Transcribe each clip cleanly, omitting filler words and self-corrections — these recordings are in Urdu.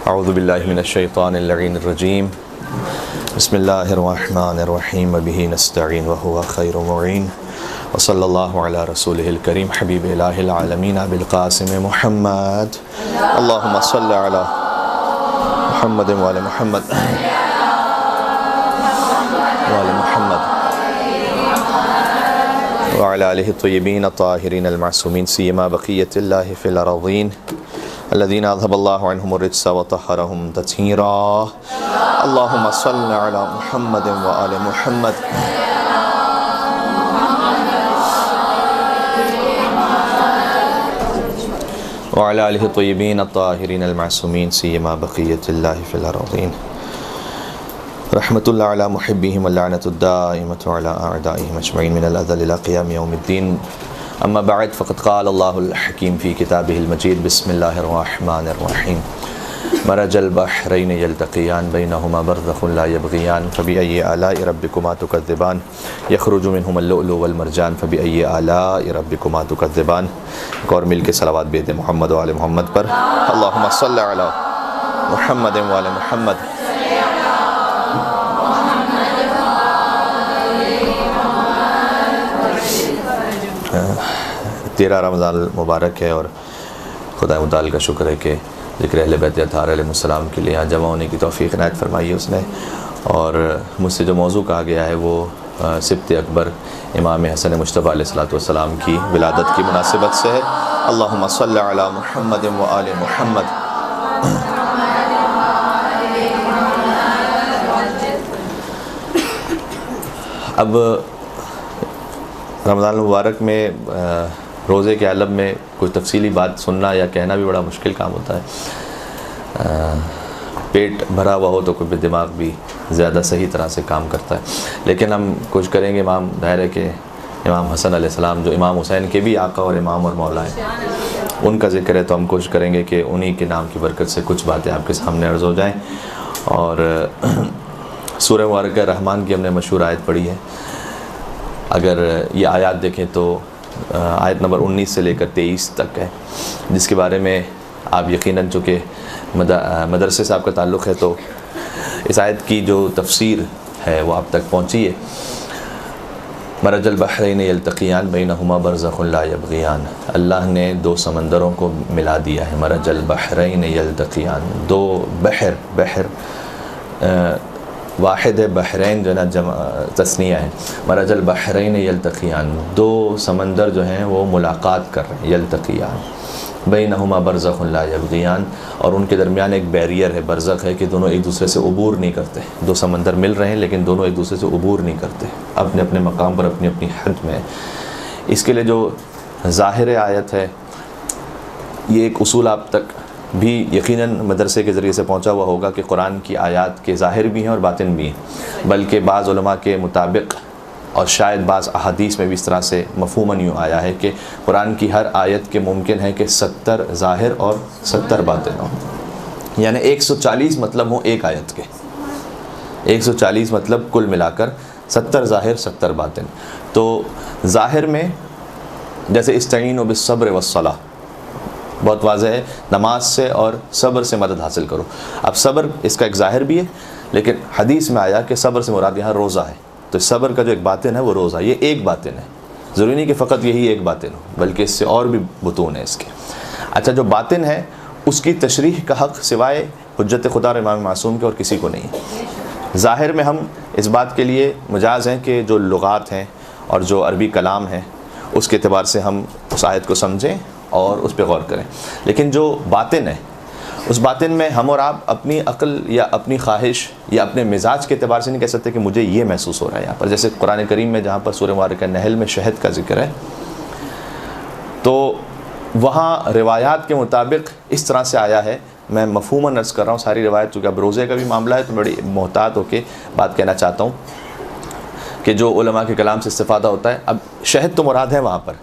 اعوذ باللہ من الشیطان اللعین الرجیم بسم اللہ الرحمن الرحیم وبہ نستعین وہو خیر معین وصلی اللہ علی رسولہ الکریم حبیب الہ العالمین بالقاسم محمد اللہم صلی علی محمد وعلی محمد وعلی محمد وعلی آلہ الطیبین الطاہرین المعصومین سیما بقیت اللہ فی الارضین الذین اذهب اللہ عنہم الرجس وطہرہم تطہیرا اللہم صلی علی محمد وآل محمد وعلی آلہ الطیبین الطاہرین المعصومین سیما بقیت اللہ فی الارضین رحمت اللہ علی محبیہم واللعنۃ الدائمۃ علی اعدائہم اجمعین من الاذل الى قیام یوم الدین اما بعد فقد قال اللہ الحکیم فی کتابہ المجید بسم اللہ الرحمن الرحیم مرج البحرین یلتقیان بینہما برزخ لا یبغیان فبأی آلاء ربکما تکذبان یخرج منہما اللؤلؤ والمرجان فبأی آلاء ربکما تکذبان۔ ایک اور مل کے صلوات بیت محمد و آل محمد پر۔ اللہم صلی علی محمد و آل محمد۔ تیرہ رمضان المبارک ہے اور خدا متعال کا شکر ہے کہ ذکر اہل بیت اطہار علیہ السلام کے لیے یہاں جمع ہونے کی توفیق عنایت فرمائی ہے اس نے، اور مجھ سے جو موضوع کہا گیا ہے وہ سبت اکبر امام حسن مجتبیٰ علیہ السلام کی ولادت کی مناسبت سے ہے۔ اللہم صلی علی محمد و آل محمد۔ اب رمضان المبارک میں روزے کے عالم میں کوئی تفصیلی بات سننا یا کہنا بھی بڑا مشکل کام ہوتا ہے۔ پیٹ بھرا ہوا ہو تو کوئی دماغ بھی زیادہ صحیح طرح سے کام کرتا ہے، لیکن ہم کچھ کریں گے۔ امام ظاہر ہے کہ امام حسن علیہ السلام جو امام حسین کے بھی آقا اور امام اور مولا ہیں، ان کا ذکر ہے تو ہم کوشش کریں گے کہ انہی کے نام کی برکت سے کچھ باتیں آپ کے سامنے عرض ہو جائیں۔ اور سورہ مبارکہ رحمان کی ہم نے مشہور آیت پڑھی ہے۔ اگر یہ آیات دیکھیں تو آیت نمبر 19 سے لے کر 23 تک ہے، جس کے بارے میں آپ یقیناً چونکہ مدرسے سے آپ کا تعلق ہے تو اس آیت کی جو تفسیر ہے وہ آپ تک پہنچی ہے۔ مرج البحرین یلتقیان بینہما برزخ لا یبغیان، اللہ نے دو سمندروں کو ملا دیا ہے۔ مرج البحرین یلتقیان، دو بحر واحد ہے، بحرین جو ہے نا جمع تثنیہ ہے۔ مرج البحرین یلتقیان، دو سمندر جو ہیں وہ ملاقات کر رہے ہیں، یلتقیان بینہما برزخ لا یبغیان، اور ان کے درمیان ایک بیریئر ہے، برزخ ہے کہ دونوں ایک دوسرے سے عبور نہیں کرتے۔ دو سمندر مل رہے ہیں لیکن دونوں ایک دوسرے سے عبور نہیں کرتے، اپنے اپنے مقام پر اپنی اپنی حد میں۔ اس کے لیے جو ظاہر آیت ہے، یہ ایک اصول آپ تک بھی یقیناً مدرسے کے ذریعے سے پہنچا ہوا ہوگا کہ قرآن کی آیات کے ظاہر بھی ہیں اور باطن بھی ہیں، بلکہ بعض علماء کے مطابق اور شاید بعض احادیث میں بھی اس طرح سے مفہوماً یوں آیا ہے کہ قرآن کی ہر آیت کے ممکن ہے کہ 70 ظاہر اور 70 باطن ہوں، یعنی 140 مطلب ہوں ایک آیت کے، 140 مطلب کل ملا کر 70 ظاہر 70 باطن۔ تو ظاہر میں جیسے استعینوا بالصبر والصلاۃ، بہت واضح ہے، نماز سے اور صبر سے مدد حاصل کرو۔ اب صبر اس کا ایک ظاہر بھی ہے، لیکن حدیث میں آیا کہ صبر سے مراد یہاں روزہ ہے، تو صبر کا جو ایک باطن ہے وہ روزہ، یہ ایک باطن ہے، ضروری نہیں کہ فقط یہی ایک باطن ہو، بلکہ اس سے اور بھی بطون ہے اس کے۔ اچھا، جو باطن ہے اس کی تشریح کا حق سوائے حجت خدا اور امام معصوم کے اور کسی کو نہیں ہے۔ ظاہر میں ہم اس بات کے لیے مجاز ہیں کہ جو لغات ہیں اور جو عربی کلام ہیں اس کے اعتبار سے ہم اس آیت کو سمجھیں اور اس پہ غور کریں، لیکن جو باطن ہے اس باطن میں ہم اور آپ اپنی عقل یا اپنی خواہش یا اپنے مزاج کے اعتبار سے نہیں کہہ سکتے کہ مجھے یہ محسوس ہو رہا ہے یہاں پر۔ جیسے قرآن کریم میں جہاں پر سورہ مبارکہ نحل میں شہد کا ذکر ہے، تو وہاں روایات کے مطابق اس طرح سے آیا ہے، میں مفہوماً عرض کر رہا ہوں ساری روایت، چونکہ اب روزے کا بھی معاملہ ہے تو بڑی محتاط ہو کے بات کہنا چاہتا ہوں کہ جو علماء کے کلام سے استفادہ ہوتا ہے۔ اب شہد تو مراد ہے وہاں پر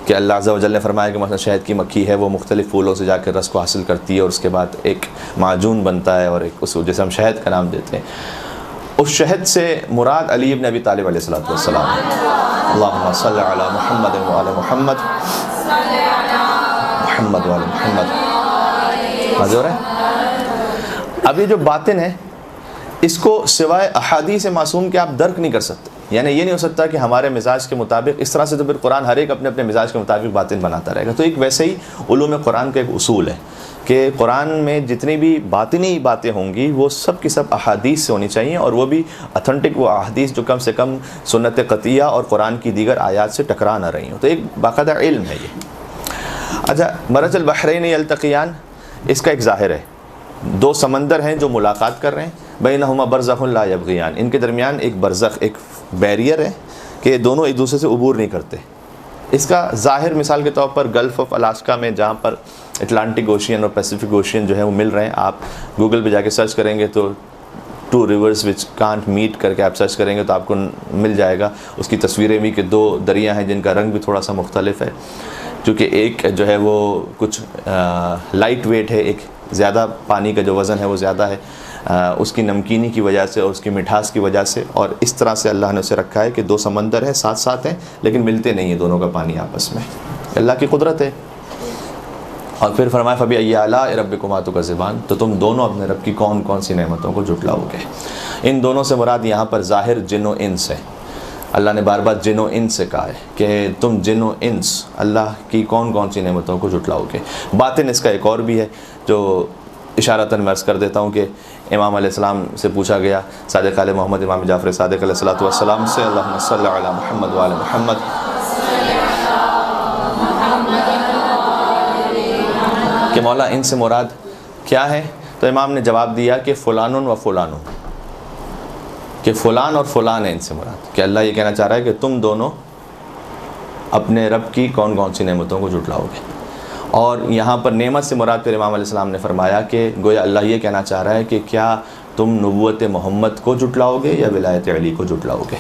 کہ اللہ عز و جل نے فرمایا کہ مثلا شہد کی مکھی ہے، وہ مختلف پھولوں سے جا کے رس کو حاصل کرتی ہے اور اس کے بعد ایک معجون بنتا ہے، اور ایک اس جیسے ہم شہد کا نام دیتے ہیں۔ اس شہد سے مراد علی ابن ابی طالب علیہ السلام۔ اللہم صلی علی محمد و علی محمد، محمد و علی محمد۔ واضح ہو رہا ہے؟ اب یہ جو باطن ہے اس کو سوائے احادیث معصوم کے آپ درک نہیں کر سکتے. یعنی یہ نہیں ہو سکتا کہ ہمارے مزاج کے مطابق اس طرح سے، تو پھر قرآن ہر ایک اپنے اپنے مزاج کے مطابق باطن بناتا رہے گا. تو ایک ویسے ہی علوم قرآن کا ایک اصول ہے کہ قرآن میں جتنی بھی باطنی باتیں ہوں گی وہ سب کی سب احادیث سے ہونی چاہیے، اور وہ بھی اتھنٹک، وہ احادیث جو کم سے کم سنت قطعیہ اور قرآن کی دیگر آیات سے ٹکرا نہ رہی ہوں. تو ایک باقاعدہ علم ہے یہ. اچھا، مرج البحرین یلتقیان اس کا ایک ظاہر ہے، دو سمندر ہیں جو ملاقات کر رہے ہیں. بینہما برزخ لا یبغیان، ان کے درمیان ایک برزخ، ایک بیریئر ہے کہ دونوں ایک دوسرے سے عبور نہیں کرتے. اس کا ظاہر مثال کے طور پر گلف آف الاسکا میں جہاں پر اٹلانٹک اوشین اور پیسیفک اوشین جو ہے وہ مل رہے ہیں، آپ گوگل پہ جا کے سرچ کریں گے تو two rivers which can't meet کر کے آپ سرچ کریں گے تو آپ کو مل جائے گا اس کی تصویریں بھی کہ دو دریا ہیں جن کا رنگ بھی تھوڑا سا مختلف ہے، چونکہ ایک جو ہے وہ کچھ لائٹ ویٹ ہے، ایک زیادہ پانی کا جو وزن ہے وہ زیادہ ہے اس کی نمکینی کی وجہ سے اور اس کی مٹھاس کی وجہ سے. اور اس طرح سے اللہ نے اسے رکھا ہے کہ دو سمندر ہیں، ساتھ ساتھ ہیں لیکن ملتے نہیں ہیں دونوں کا پانی آپس میں. اللہ کی قدرت ہے. اور پھر فرمایا فبأي آلاء ربكما تكذبان، تو تم دونوں اپنے رب کی کون کون سی نعمتوں کو جھٹلاؤ گے. ان دونوں سے مراد یہاں پر ظاہر جن و انس ہے. اللہ نے بار بار جن و انس سے کہا ہے کہ تم جن و انس اللہ کی کون کون سی نعمتوں کو جھٹلاؤ گے. باطن اس کا ایک اور بھی ہے جو اشارتاً میں عرض کر دیتا ہوں کہ امام علیہ السلام سے پوچھا گیا، صادق علیہ محمد امام جعفر صادق علیہ السلام سے، اللہم صلی علی محمد وعلی محمد، کہ مولا ان سے مراد کیا ہے؟ تو امام نے جواب دیا کہ فلان و فلان، کہ فلان اور فلان ہیں ان سے مراد. کہ اللہ یہ کہنا چاہ رہا ہے کہ تم دونوں اپنے رب کی کون کون سی نعمتوں کو جھٹلاؤ گے. اور یہاں پر نعمت سے مراد پھر امام علیہ السلام نے فرمایا کہ گویا اللہ یہ کہنا چاہ رہا ہے کہ کیا تم نبوت محمد کو جھٹلاؤ گے یا ولایت علی کو جھٹلاؤ گے.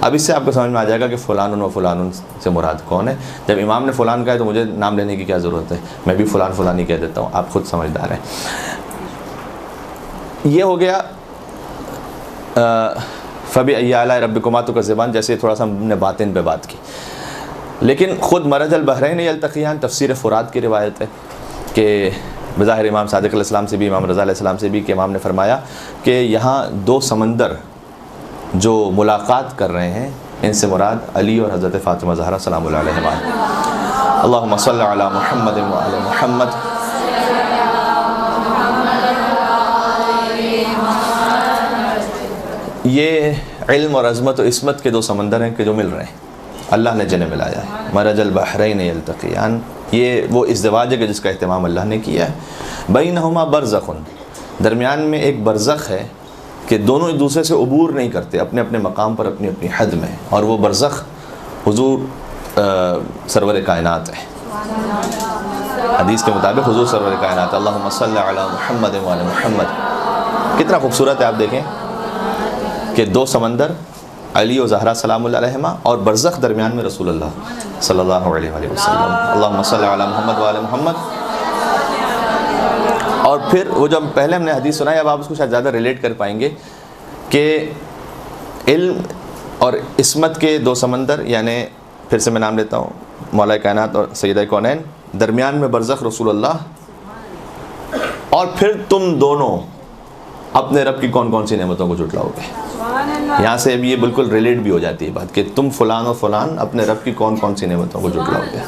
اب اس سے آپ کو سمجھ میں آ جائے گا کہ فلان و فلان سے مراد کون ہے. جب امام نے فلان کہا ہے تو مجھے نام لینے کی کیا ضرورت ہے، میں بھی فلان فلان ہی کہہ دیتا ہوں، آپ خود سمجھدار ہیں. یہ ہو گیا فبأي آلاء ربكما تكذبان، جیسے تھوڑا سا ہم نے باطن پہ بات کی. لیکن خود مرج البحرین یلتقیان تفسیر فرات کی روایت ہے کہ بظاہر امام صادق علیہ السلام سے بھی، امام رضا علیہ السلام سے بھی، کہ امام نے فرمایا کہ یہاں دو سمندر جو ملاقات کر رہے ہیں ان سے مراد علی اور حضرت فاطمہ زہرا سلام اللہ علیہما. اللہم صلی علی محمد وعلی محمد. یہ علم اور عظمت و عصمت کے دو سمندر ہیں کہ جو مل رہے ہیں، اللہ نے جنہیں ملایا ہے. مرج البحرین یلتقیان، یہ وہ ازدواج ہے کہ جس کا اہتمام اللہ نے کیا ہے. بینہما برزخ، درمیان میں ایک برزخ ہے کہ دونوں ایک دوسرے سے عبور نہیں کرتے، اپنے اپنے مقام پر اپنی اپنی حد میں. اور وہ برزخ حضور سرور کائنات ہے. حدیث کے مطابق حضور سرور کائنات. اللہم صلی علی محمد وعلی محمد. کتنا خوبصورت ہے، آپ دیکھیں کہ دو سمندر علی و زہرا سلام اللہ علیہما اور برزخ درمیان میں رسول اللہ صلی اللہ علیہ وآلہ وسلم. اللہم صلی علی محمد وعلی محمد. اور پھر وہ جو پہلے ہم نے حدیث سنا ہے، اب آپ اس کو شاید زیادہ ریلیٹ کر پائیں گے کہ علم اور عصمت کے دو سمندر، یعنی پھر سے میں نام لیتا ہوں، مولا کائنات اور سیدہ کونین، درمیان میں برزخ رسول اللہ، اور پھر تم دونوں اپنے رب کی کون کون سی نعمتوں کو جھٹلاؤ گے. یہاں سے اب یہ بالکل ریلیٹ بھی ہو جاتی ہے بات کہ تم فلان و فلان اپنے رب کی کون کون سی نعمتوں کو جھٹلاؤ گے.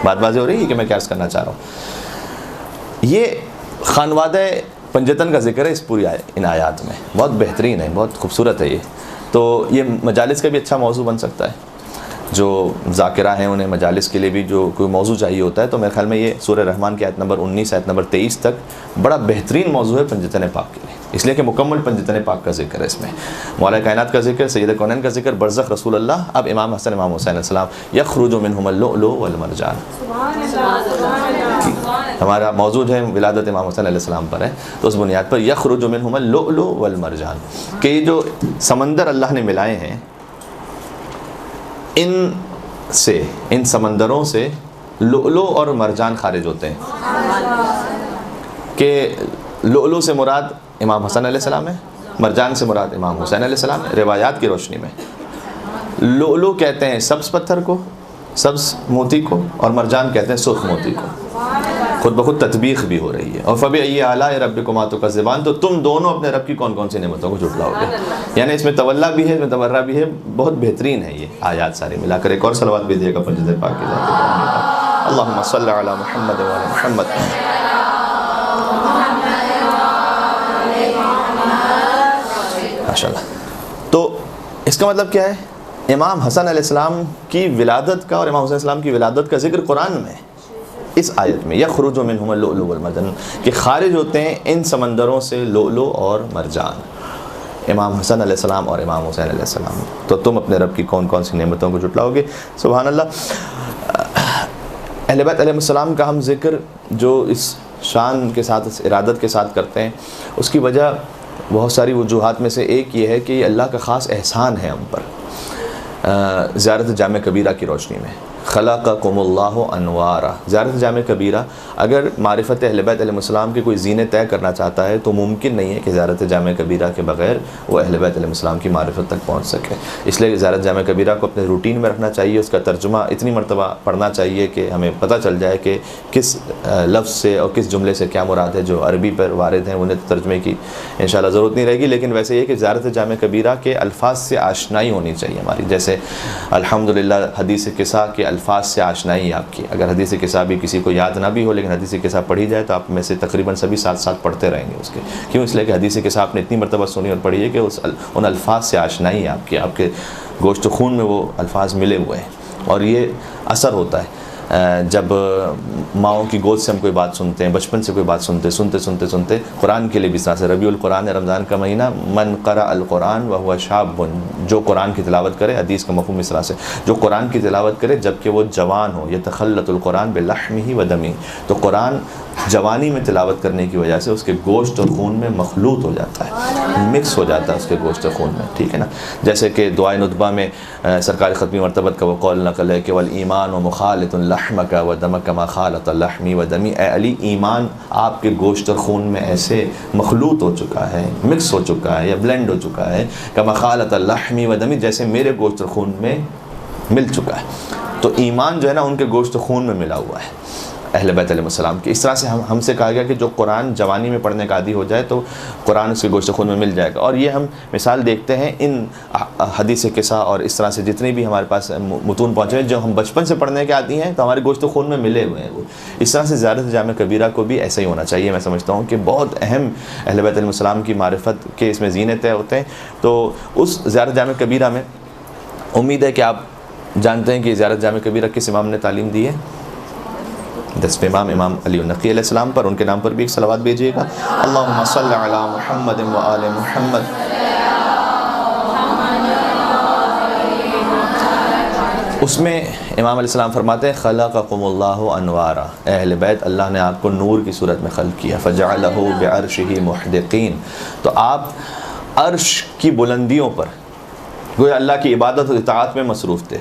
بات واضح ہو رہی ہے کہ میں کیا عرض کرنا چاہ رہا ہوں. یہ خانوادہ پنجتن کا ذکر ہے اس پوری ان آیات میں. بہت بہترین ہے، بہت خوبصورت ہے یہ. تو یہ مجالس کا بھی اچھا موضوع بن سکتا ہے. جو ذاکرہ ہیں انہیں مجالس کے لیے بھی جو کوئی موضوع چاہیے ہوتا ہے، تو میرے خیال میں یہ سورہ رحمان کی آیت نمبر 19 آیت نمبر 23 تک بڑا بہترین موضوع ہے پنجتن پاک کے لیے، اس لیے کہ مکمل پنجتن پاک کا ذکر ہے اس میں. مولا کائنات کا ذکر، سید کونین کا ذکر، برزخ رسول اللہ. اب امام حسن امام حسین علیہ السلام، یخرج منہم اللؤلؤ والمرجان. ہمارا موضوع ہے ولادت امام حسین علیہ السلام پر ہے، تو اس بنیاد پر یخرج منہم اللؤلؤ والمرجان، کہ یہ جو سمندر اللہ نے ملائے ہیں، ان سمندروں سے لؤلؤ اور مرجان خارج ہوتے ہیں. کہ لؤلؤ سے مراد امام حسن علیہ السلام ہے، مرجان سے مراد امام حسین علیہ السلام ہے. روایات کی روشنی میں لؤلؤ کہتے ہیں سبز پتھر کو، سبز موتی کو، اور مرجان کہتے ہیں سرخ موتی کو. خود بخود تطبیق بھی ہو رہی ہے. اور فبأي آلاء ربكما تكذبان، تو تم دونوں اپنے رب کی کون کون سی نعمتوں کو جھٹلاؤ گے. یعنی اس میں تولا بھی ہے، اس میں تورا بھی ہے. بہت بہترین ہے یہ آیات ساری ملا کر. ایک اور صلوات بھی دیے گا پنجد پاک کی ذات پر. اللہم صلی علی محمد وعلی محمد. ماشاءاللہ. تو اس کا مطلب کیا ہے؟ امام حسن علیہ السلام کی ولادت کا اور امام حسین علیہ السلام کی ولادت کا ذکر قرآن میں ہے. اس آیت میں یخرج منہم اللؤلؤ والمرجان، کہ خارج ہوتے ہیں ان سمندروں سے لؤلؤ اور مرجان. امام حسن علیہ السلام اور امام حسین علیہ السلام. تو تم اپنے رب کی کون کون سی نعمتوں کو جھٹلاؤ گے. سبحان اللہ. اہل بیت علیہ السلام کا ہم ذکر جو اس شان کے ساتھ، اس ارادت کے ساتھ کرتے ہیں، اس کی وجہ بہت ساری وجوہات میں سے ایک یہ ہے کہ یہ اللہ کا خاص احسان ہے ہم پر. زیارت جامع کبیرہ کی روشنی میں خلقکم اللہ انوارا. زیارت جامع کبیرہ، اگر معرفت اہل بیت علیہ السلام کی کوئی زینے طے کرنا چاہتا ہے تو ممکن نہیں ہے کہ زیارت جامع کبیرہ کے بغیر وہ اہل بیت علیہ السلام کی معرفت تک پہنچ سکے. اس لیے زیارت جامع کبیرہ کو اپنے روٹین میں رکھنا چاہیے. اس کا ترجمہ اتنی مرتبہ پڑھنا چاہیے کہ ہمیں پتہ چل جائے کہ کس لفظ سے اور کس جملے سے کیا مراد ہے. جو عربی پر وارد ہیں انہیں ترجمے کی انشاءاللہ ضرورت نہیں رہے گی، لیکن ویسے یہ کہ زیارت جامع کبیرہ کے الفاظ سے آشنائی ہونی چاہیے ہماری. جیسے الحمدللہ حدیث قصہ کے الفاظ سے آشنائی آپ کی. اگر حدیث قصہ بھی کسی کو یاد نہ بھی ہو لیکن حدیث قصہ پڑھی جائے تو آپ میں سے تقریباً سبھی ساتھ ساتھ پڑھتے رہیں گے اس کے. کیوں؟ اس لیے کہ حدیث قصہ آپ نے اتنی مرتبہ سنی اور پڑھی ہے کہ ان الفاظ سے آشنائی ہے آپ کی. آپ کے گوشت خون میں وہ الفاظ ملے ہوئے ہیں. اور یہ اثر ہوتا ہے جب ماؤں کی گود سے ہم کوئی بات سنتے ہیں، بچپن سے کوئی بات سنتے قرآن کے لیے بھی اس طرح سے. ربیع القرآن ہے، رمضان کا مہینہ. من قرأ القرآن وهو شاب، جو قرآن کی تلاوت کرے، حدیث کا مفہوم اس طرح سے، جو قرآن کی تلاوت کرے جبکہ وہ جوان ہو. یتخلط القرآن بلحمہ ودمہ، تو قرآن جوانی میں تلاوت کرنے کی وجہ سے اس کے گوشت اور خون میں مخلوط ہو جاتا ہے، مکس ہو جاتا ہے اس کے گوشت اور خون میں. ٹھیک ہے نا. جیسے کہ دعائے ندبہ میں سرکار ختمی مرتبت کا وہ قول نقل ہے کہ والایمان ومخالط لحمک ودمک ما خالط لحمی ودمی. اے علی، ایمان آپ کے گوشت اور خون میں ایسے مخلوط ہو چکا ہے، مکس ہو چکا ہے یا بلینڈ ہو چکا ہے، کما خالط لحمی ودمی، جیسے میرے گوشت اور خون میں مل چکا ہے. تو ایمان جو ہے نا ان کے گوشت اور خون میں ملا ہوا ہے اہل بیت علیہ السلام کی. اس طرح سے ہم سے کہا گیا کہ جو قرآن جوانی میں پڑھنے کا عادی ہو جائے تو قرآن اس کے گوشت خون میں مل جائے گا. اور یہ ہم مثال دیکھتے ہیں ان حدیث قصہ اور اس طرح سے جتنے بھی ہمارے پاس متون پہنچے ہیں جو ہم بچپن سے پڑھنے کے عادی ہیں تو ہمارے گوشت خون میں ملے ہوئے ہیں وہ. اس طرح سے زیارت جامع کبیرہ کو بھی ایسا ہی ہونا چاہیے. میں سمجھتا ہوں کہ بہت اہم اہل بیت علیہ السلام کی معرفت کے اس میں زینے طے ہوتے ہیں. تو اس زیارت جامع کبیرہ میں امید ہے کہ آپ جانتے ہیں کہ زیارت جامع کبیرہ کس امام نے تعلیم دی ہے. 10 امام علی النقی علیہ السلام پر، ان کے نام پر بھی ایک صلوات بھیجیے گا. اللہم صلی علی محمد و آل محمد. اس میں امام علیہ السلام فرماتے ہیں خلقکم اللہ انوارا، اہل بیت اللہ نے آپ کو نور کی صورت میں خلق کیا. فجعلہ بعرشہ محدقین، تو آپ عرش کی بلندیوں پر گویا اللہ کی عبادت و اطاعت میں مصروف تھے.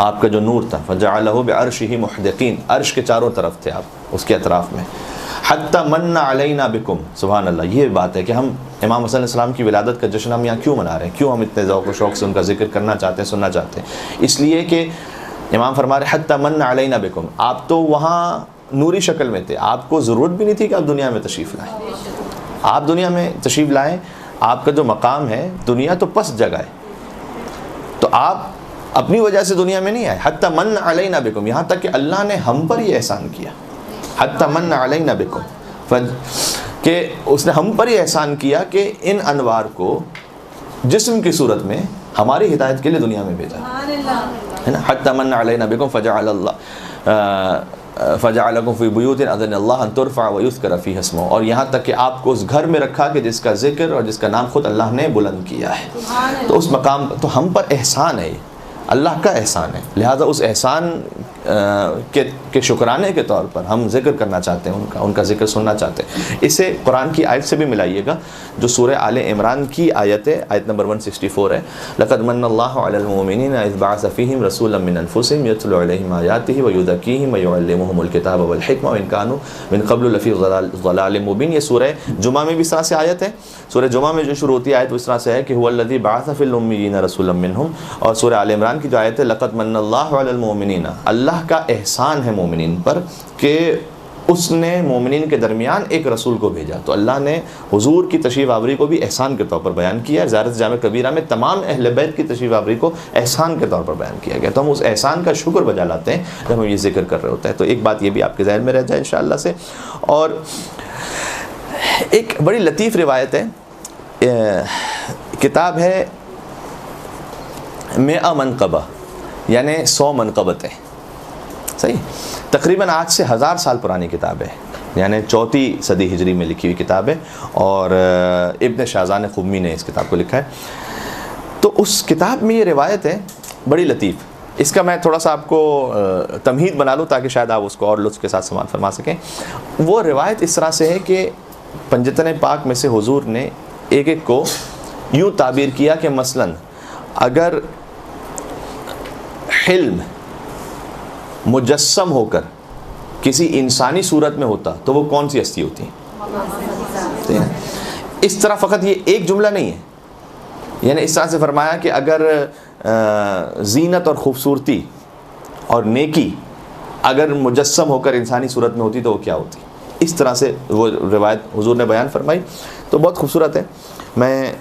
آپ کا جو نور تھا فجعلہ بعرشہ محدقین، عرش کے چاروں طرف تھے آپ، اس کے اطراف میں. حتی من علینا بکم، سبحان اللہ. یہ بات ہے کہ ہم امام حسن علیہ السلام کی ولادت کا جشن ہم یہاں کیوں منا رہے ہیں، کیوں ہم اتنے ذوق و شوق سے ان کا ذکر کرنا چاہتے ہیں، سننا چاہتے ہیں. اس لیے کہ امام فرما رہے حتی من علینا بکم، آپ تو وہاں نوری شکل میں تھے، آپ کو ضرورت بھی نہیں تھی کہ آپ دنیا میں تشریف لائیں. آپ دنیا میں تشریف لائیں، آپ کا جو مقام ہے دنیا تو پس جگہ ہے، تو آپ اپنی وجہ سے دنیا میں نہیں آئے. حتی من علینا بکم، یہاں تک کہ اللہ نے ہم پر یہ احسان کیا. حتی من علینا بکم، کہ اس نے ہم پر یہ احسان کیا کہ ان انوار کو جسم کی صورت میں ہماری ہدایت کے لیے دنیا میں بھیجا ہے نا. حتی من علینا بکم فجعل اللہ فجعلکم فی بیوت اذن اللہ ان ترفع ویذکر فیہا اسمہ، اور یہاں تک کہ آپ کو اس گھر میں رکھا کہ جس کا ذکر اور جس کا نام خود اللہ نے بلند کیا ہے. تو اس مقام، تو ہم پر احسان ہے، اللہ کا احسان ہے. لہذا اس احسان کے شکرانے کے طور پر ہم ذکر کرنا چاہتے ہیں، ان کا ذکر سننا چاہتے ہیں. اسے قرآن کی آیت سے بھی ملائیے گا جو سورہ آل عمران کی آیت ہے، آیت نمبر 164 ہے. لقد من اللہ علی المؤمنین اذ بعث فیہم رسولا من انفسہم یتلو علیہم آیاتہ ویزکیہم ویعلمہم الکتاب والحکمہ وان کانوا من قبل لفی ضلال مبین. یہ سورہ جمعہ میں بھی اس طرح سے آیت ہے. سورہ جمعہ میں جو شروع ہوتی ہے آیت وہ اس طرح سے ہے کہ هو الذی بعث فی الامیین رسولا منہم. اور سورہ آل عمران کی جو آیت ہے لقد من اللہ علی المؤمنین، اللہ کا احسان ہے مومنین پر کہ اس نے مومنین کے درمیان ایک رسول کو بھیجا. تو اللہ نے حضور کی تشریف آوری کو بھی احسان کے طور پر بیان کیا. زیارت جامع کبیرہ میں تمام اہل بیت کی تشریف آوری کو احسان کے طور پر بیان کیا گیا. تو ہم اس احسان کا شکر بجا لاتے ہیں جب ہم یہ ذکر کر رہے ہوتے ہیں. تو ایک بات یہ بھی آپ کے ذہن میں رہ جائے انشاءاللہ سے. اور ایک بڑی لطیف روایت ہے, کتاب ہے 100 منقبہ, یعنی 100 منقبتیں. صحیح, تقریباً آج سے 1000 سال پرانی کتاب ہے, یعنی 4 صدی ہجری میں لکھی ہوئی کتاب ہے, اور ابن شاہزان قمی نے اس کتاب کو لکھا ہے. تو اس کتاب میں یہ روایت ہے بڑی لطیف. اس کا میں تھوڑا سا آپ کو تمہید بنا لوں تاکہ شاید آپ اس کو اور لطف کے ساتھ سماعت فرما سکیں. وہ روایت اس طرح سے ہے کہ پنجتن پاک میں سے حضور نے ایک ایک کو یوں تعبیر کیا کہ مثلاً اگر حلم مجسم ہو کر کسی انسانی صورت میں ہوتا تو وہ کون سی ہستی ہوتی ہے. اس طرح فقط یہ ایک جملہ نہیں ہے, یعنی اس طرح سے فرمایا کہ اگر زینت اور خوبصورتی اور نیکی اگر مجسم ہو کر انسانی صورت میں ہوتی تو وہ کیا ہوتی. اس طرح سے وہ روایت حضور نے بیان فرمائی. تو بہت خوبصورت ہے. میں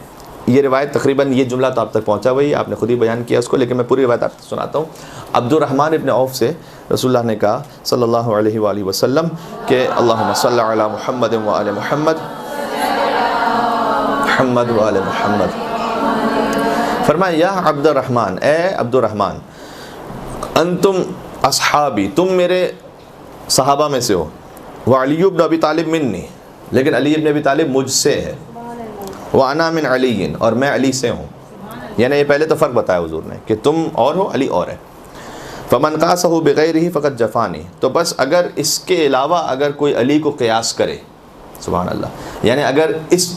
یہ روایت تقریباً یہ جملہ تو آپ تک پہنچا ہوئی, آپ نے خود ہی بیان کیا اس کو, لیکن میں پوری روایت آپ کو سناتا ہوں. عبد الرحمن ابن عوف سے رسول اللہ نے کہا صلی اللہ علیہ وآلہ وسلم کہ اللہم صلی علی محمد وآل محمد محمد وآل محمد. فرمایا یا عبد الرحمن, اے عبد الرحمن, انتم اصحابی, تم میرے صحابہ میں سے ہو, وعلی بن ابی طالب منی, لیکن علی بن ابی طالب مجھ سے ہے, وانا من علی, اور میں علی سے ہوں. یعنی یہ پہلے تو فرق بتایا حضور نے کہ تم اور ہو, علی اور ہے. فمن قاسہ بغیرہ فقط جفانی, تو بس اگر اس کے علاوہ اگر کوئی علی کو قیاس کرے, سبحان اللہ, یعنی اگر اس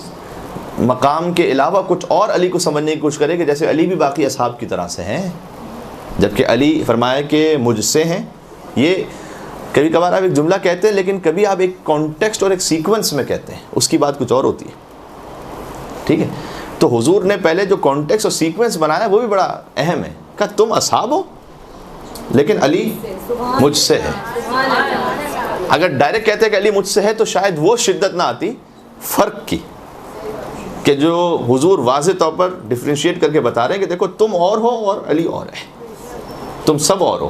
مقام کے علاوہ کچھ اور علی کو سمجھنے کی کوشش کرے کہ جیسے علی بھی باقی اصحاب کی طرح سے ہیں, جبکہ علی فرمایا کہ مجھ سے ہیں. یہ کبھی کبھار آپ ایک جملہ کہتے ہیں لیکن کبھی آپ ایک کانٹیکسٹ اور ایک سیکوینس میں کہتے ہیں, اس کی بات کچھ اور ہوتی ہے. ٹھیک ہے, تو حضور نے پہلے جو کانٹیکسٹ اور سیکوینس بنایا وہ بھی بڑا اہم ہے. کہا تم اصحاب ہو لیکن علی مجھ سے ہے. اگر ڈائریکٹ کہتے کہ علی مجھ سے ہے تو شاید وہ شدت نہ آتی فرق کی, کہ جو حضور واضح طور پر ڈفرینشیٹ کر کے بتا رہے ہیں کہ دیکھو تم اور ہو اور علی اور ہے, تم سب اور ہو.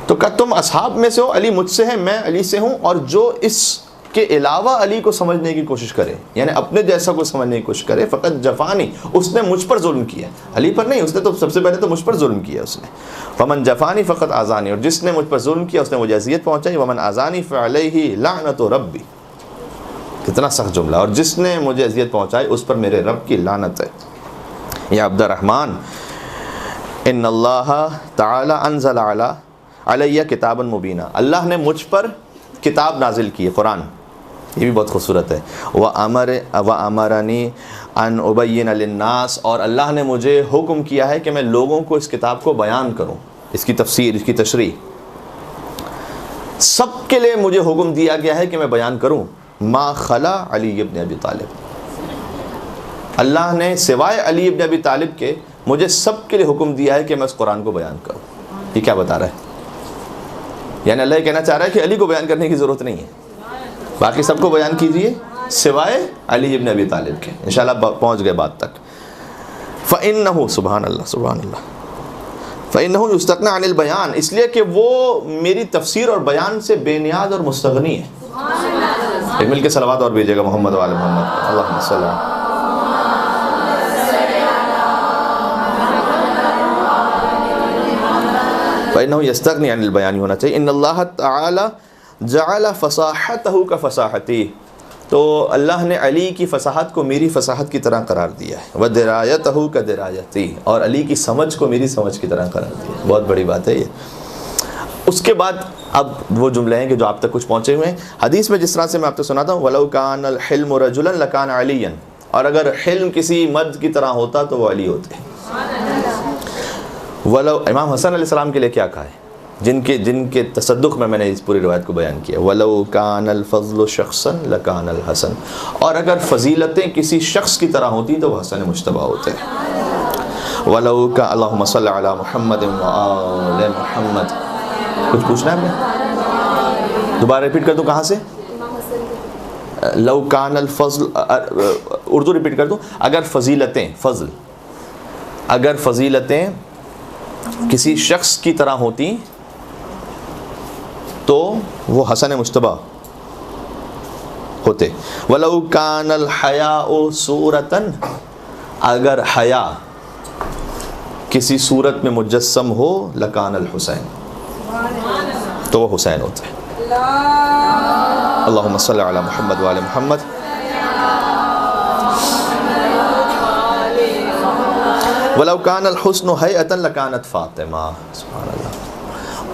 تو کہا تم اصحاب میں سے ہو, علی مجھ سے ہے, میں علی سے ہوں, اور جو اس کے علاوہ علی کو سمجھنے کی کوشش کرے, یعنی اپنے جیسا کو سمجھنے کی کوشش کرے, فقط جفانی, اس نے مجھ پر ظلم کیا, علی پر نہیں, اس نے تو سب سے پہلے تو مجھ پر ظلم کیا اس نے. فمن جفانی فقط آزانی, اور جس نے مجھ پر ظلم کیا اس نے مجھے اذیت پہنچائی. ومن آزانی فعلیہ لعنت ربی, کتنا سخت جملہ, اور جس نے مجھے اذیت پہنچائی اس پر میرے رب کی لعنت ہے. یا عبد الرحمن, ان اللہ تعالی انزل علیہ کتابا مبینا, اللہ نے مجھ پر کتاب نازل کی ہے, قرآن. یہ بھی بہت خوبصورت ہے. وَأَمَرَنِي أَنْ أُبَيِّنَ لِلنَّاسِ, اور اللہ نے مجھے حکم کیا ہے کہ میں لوگوں کو اس کتاب کو بیان کروں, اس کی تفسیر, اس کی تشریح. سب کے لیے مجھے حکم دیا گیا ہے کہ میں بیان کروں. ما خلا علی ابن ابی طالب, اللہ نے سوائے علی ابن ابی طالب کے مجھے سب کے لیے حکم دیا ہے کہ میں اس قرآن کو بیان کروں. یہ کیا بتا رہا ہے؟ یعنی اللہ یہ کہنا چاہ رہا ہے کہ علی کو بیان کرنے کی ضرورت نہیں ہے, باقی سب کو بیان کیجئے سوائے علی ابن ابی طالب کے. انشاءاللہ پہنچ گئے بات تک. فَإِنَّهُ, سبحان اللہ سبحان اللہ, فَإِنَّهُ يُسْتَغْنَى عَنِ الْبَيَانِ, اس لیے کہ وہ میری تفسیر اور بیان سے بے نیاز اور مستغنی ہے. ایک مل کے صلوات اور بھیجیے گا محمد وآل محمد. اللہم صلی اللہ. فَإِنَّهُ يَسْتَغْنِي عَنِ الْبَيَانِ ہونا چاہیے. إِنَّ اللَّهَ تَعَالَى جَعَلَ فَصَاحَتَهُ كَفَصَاحَتِي, تو اللہ نے علی کی فصاحت کو میری فصاحت کی طرح قرار دیا ہے. وَدِرَایَتَهُ كَدِرَایَتِي, اور علی کی سمجھ کو میری سمجھ کی طرح قرار دیا ہے. بہت بڑی بات ہے یہ. اس کے بعد اب وہ جملے ہیں کہ جو آپ تک کچھ پہنچے ہوئے ہیں. حدیث میں جس طرح سے میں آپ کو سناتا ہوں, وَلَوْ كَانَ الْحِلْمُ رَجُلًا لَكَانَ عَلِيًّا, اور اگر حلم کسی مرد کی طرح ہوتا تو وہ علی ہوتے. ولو, امام حسن علیہ السلام کے لیے کیا کہا ہے, جن کے تصدق میں نے اس پوری روایت کو بیان کیا. وَلَوْ كَانَ الْفَضْلُ شَخْصًا لَكَانَ الْحَسَنُ, اور اگر فضیلتیں کسی شخص کی طرح ہوتی تو وہ حسن مجتبی ہوتے. وَلَوْ كَانَ, اللہم صلی علی محمد وآل محمد. کچھ پوچھنا ہے آپ نے؟ دوبارہ ریپیٹ کر دوں کہاں سے؟ لو کان الفضل، اردو ریپیٹ کر دوں، اگر فضیلتیں، فضل، اگر فضیلتیں کسی شخص کی طرح ہوتی تو وہ حسن مجتبی ہوتے. وَلَوْ كَانَ الْحَيَاءُ صُورَةً، اگر حیا کسی صورت میں مجسم ہو، لَكَانَ الْحُسَيْن، تو وہ حسین ہوتے ہیں. اللہم صلی علی محمد وعلی محمد. وَلَوْ كَانَ الْحُسْنُ هَيْئَةً لَكَانَتْ فاطمہ. سبحان اللہ.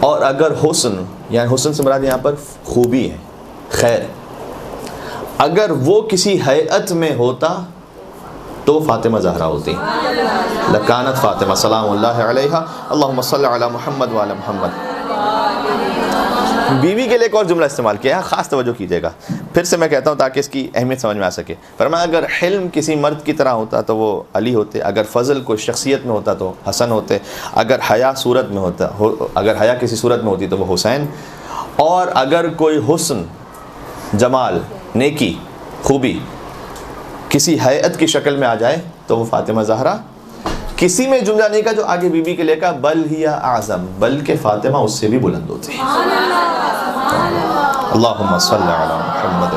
اور اگر حسن، یعنی حسن سے مراد یہاں پر خوبی ہے، خیر، اگر وہ کسی ہیئت میں ہوتا تو وہ فاطمہ زہرا ہوتی. لکانت فاطمہ سلام اللہ علیہا. اللہم صلی علی محمد وعلی محمد. بیوی کے لیے ایک اور جملہ استعمال کیا ہے، خاص توجہ کیجیے گا، پھر سے میں کہتا ہوں تاکہ اس کی اہمیت سمجھ میں آ سکے. فرمایا اگر حلم کسی مرد کی طرح ہوتا تو وہ علی ہوتے، اگر فضل کوئی شخصیت میں ہوتا تو حسن ہوتے، اگر حیا صورت میں ہوتا، اگر حیا کسی صورت میں ہوتی تو وہ حسین، اور اگر کوئی حسن، جمال، نیکی، خوبی کسی ہیئت کی شکل میں آ جائے تو وہ فاطمہ زہرا. کسی میں جملہ نہیں کا جو آگے بی بی کے لے کا بل ہی اعظم، بلکہ فاطمہ اس سے بھی بلند ہوتی. اللہم صلی علی محمد.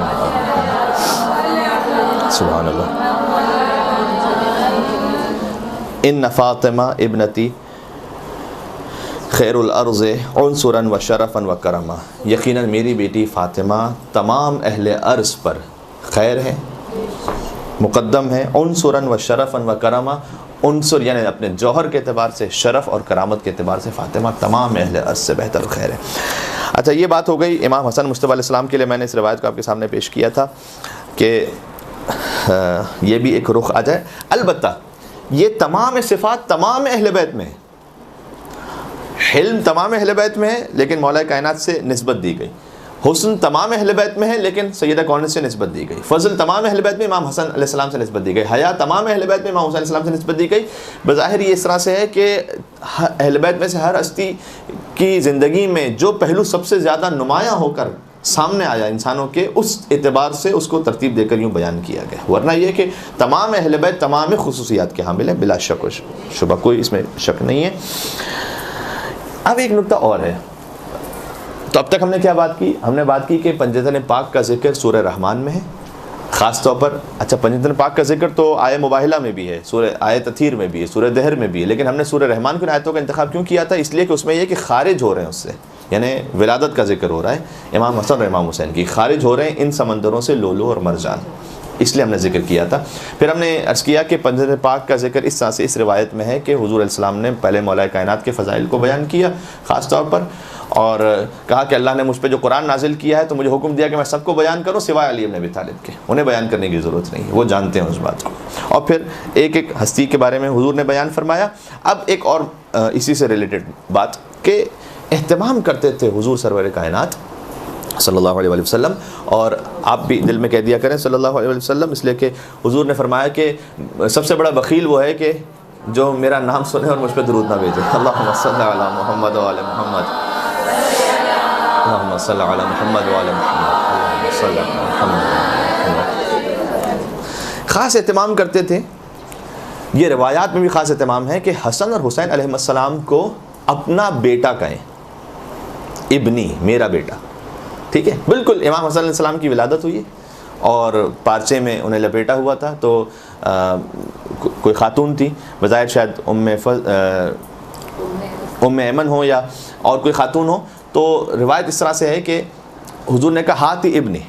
سبحان اللہ. ان فاطمہ ابنتی خیر الارض عنصرا و شرفا و کرما. یقیناً میری بیٹی فاطمہ تمام اہل ارض پر خیر ہے، مقدم ہے. عنصرا و شرفا و کرما، عنصر یعنی اپنے جوہر کے اعتبار سے، شرف اور کرامت کے اعتبار سے فاطمہ تمام اہل ارض سے بہتر خیر ہے. اچھا، یہ بات ہو گئی امام حسن مجتبی علیہ السلام کے لیے. میں نے اس روایت کو آپ کے سامنے پیش کیا تھا کہ یہ بھی ایک رخ آ جائے. البتہ یہ تمام صفات تمام اہل بیت میں ہے. حلم تمام اہل بیت میں ہے لیکن مولا کائنات سے نسبت دی گئی. حسن تمام اہل بیت میں ہے لیکن سیدہ کون سے نسبت دی گئی. فضل تمام اہل بیت میں امام حسن علیہ السلام سے نسبت دی گئی. حیا تمام اہل بیت میں امام حسین علیہ السلام سے نسبت دی گئی. بظاہر یہ اس طرح سے ہے کہ اہل بیت میں سے ہر ہستی کی زندگی میں جو پہلو سب سے زیادہ نمایاں ہو کر سامنے آیا انسانوں کے، اس اعتبار سے اس کو ترتیب دے کر یوں بیان کیا گیا. ورنہ یہ کہ تمام اہل بیت تمام خصوصیات کے حامل ہیں، بلا شک و شبہ، کوئی اس میں شک نہیں ہے. اب ایک نکتہ اور ہے. تو اب تک ہم نے کیا بات کی؟ ہم نے بات کی کہ پنجتن پاک کا ذکر سورہ رحمان میں ہے خاص طور پر. اچھا، پنجتن پاک کا ذکر تو آیہ مباہلہ میں بھی ہے، سورہ آیہ تطہیر میں بھی ہے، سورہ دہر میں بھی ہے، لیکن ہم نے سورہ رحمان کی آیتوں کا انتخاب کیوں کیا تھا؟ اس لیے کہ اس میں یہ کہ خارج ہو رہے ہیں اس سے، یعنی ولادت کا ذکر ہو رہا ہے امام حسن اور امام حسین کی، خارج ہو رہے ہیں ان سمندروں سے لولو اور مرجان، اس لیے ہم نے ذکر کیا تھا. پھر ہم نے عرض کیا کہ پنجتن پاک کا ذکر اس طرح سے اس روایت میں ہے کہ حضور علیہ السلام نے پہلے مولا کائنات کے فضائل کو بیان کیا خاص طور پر، اور کہا کہ اللہ نے مجھ پہ جو قرآن نازل کیا ہے تو مجھے حکم دیا کہ میں سب کو بیان کروں سوائے علی بن ابی طالب کے. انہیں بیان کرنے کی ضرورت نہیں ہے، وہ جانتے ہیں اس بات کو. اور پھر ایک ایک ہستی کے بارے میں حضور نے بیان فرمایا. اب ایک اور اسی سے ریلیٹڈ بات کہ اہتمام کرتے تھے حضور سرور کائنات صلی اللہ علیہ وآلہ وسلم، اور آپ بھی دل میں کہہ دیا کریں صلی اللہ علیہ وآلہ وسلم، اس لیے کہ حضور نے فرمایا کہ سب سے بڑا بخیل وہ ہے کہ جو میرا نام سنے اور مجھ پہ درود نہ بھیجے. اللہم صلی علی محمد وعلی محمد. اللہم صلی علی محمد وعلی محمد. اللہم صلی علی محمد. خاص اہتمام کرتے تھے. یہ روایات میں بھی خاص اہتمام ہے کہ حسن اور حسین علیہ السلام کو اپنا بیٹا کہیں، ابنی، میرا بیٹا. ٹھیک ہے، بالکل امام حسن علیہ السلام کی ولادت ہوئی اور پارچے میں انہیں لپیٹا ہوا تھا، تو کوئی خاتون تھی، بظاہر شاید ام ایمن ہو یا اور کوئی خاتون ہو، تو روایت اس طرح سے ہے کہ حضور نے کہا ہاتھی ابنی،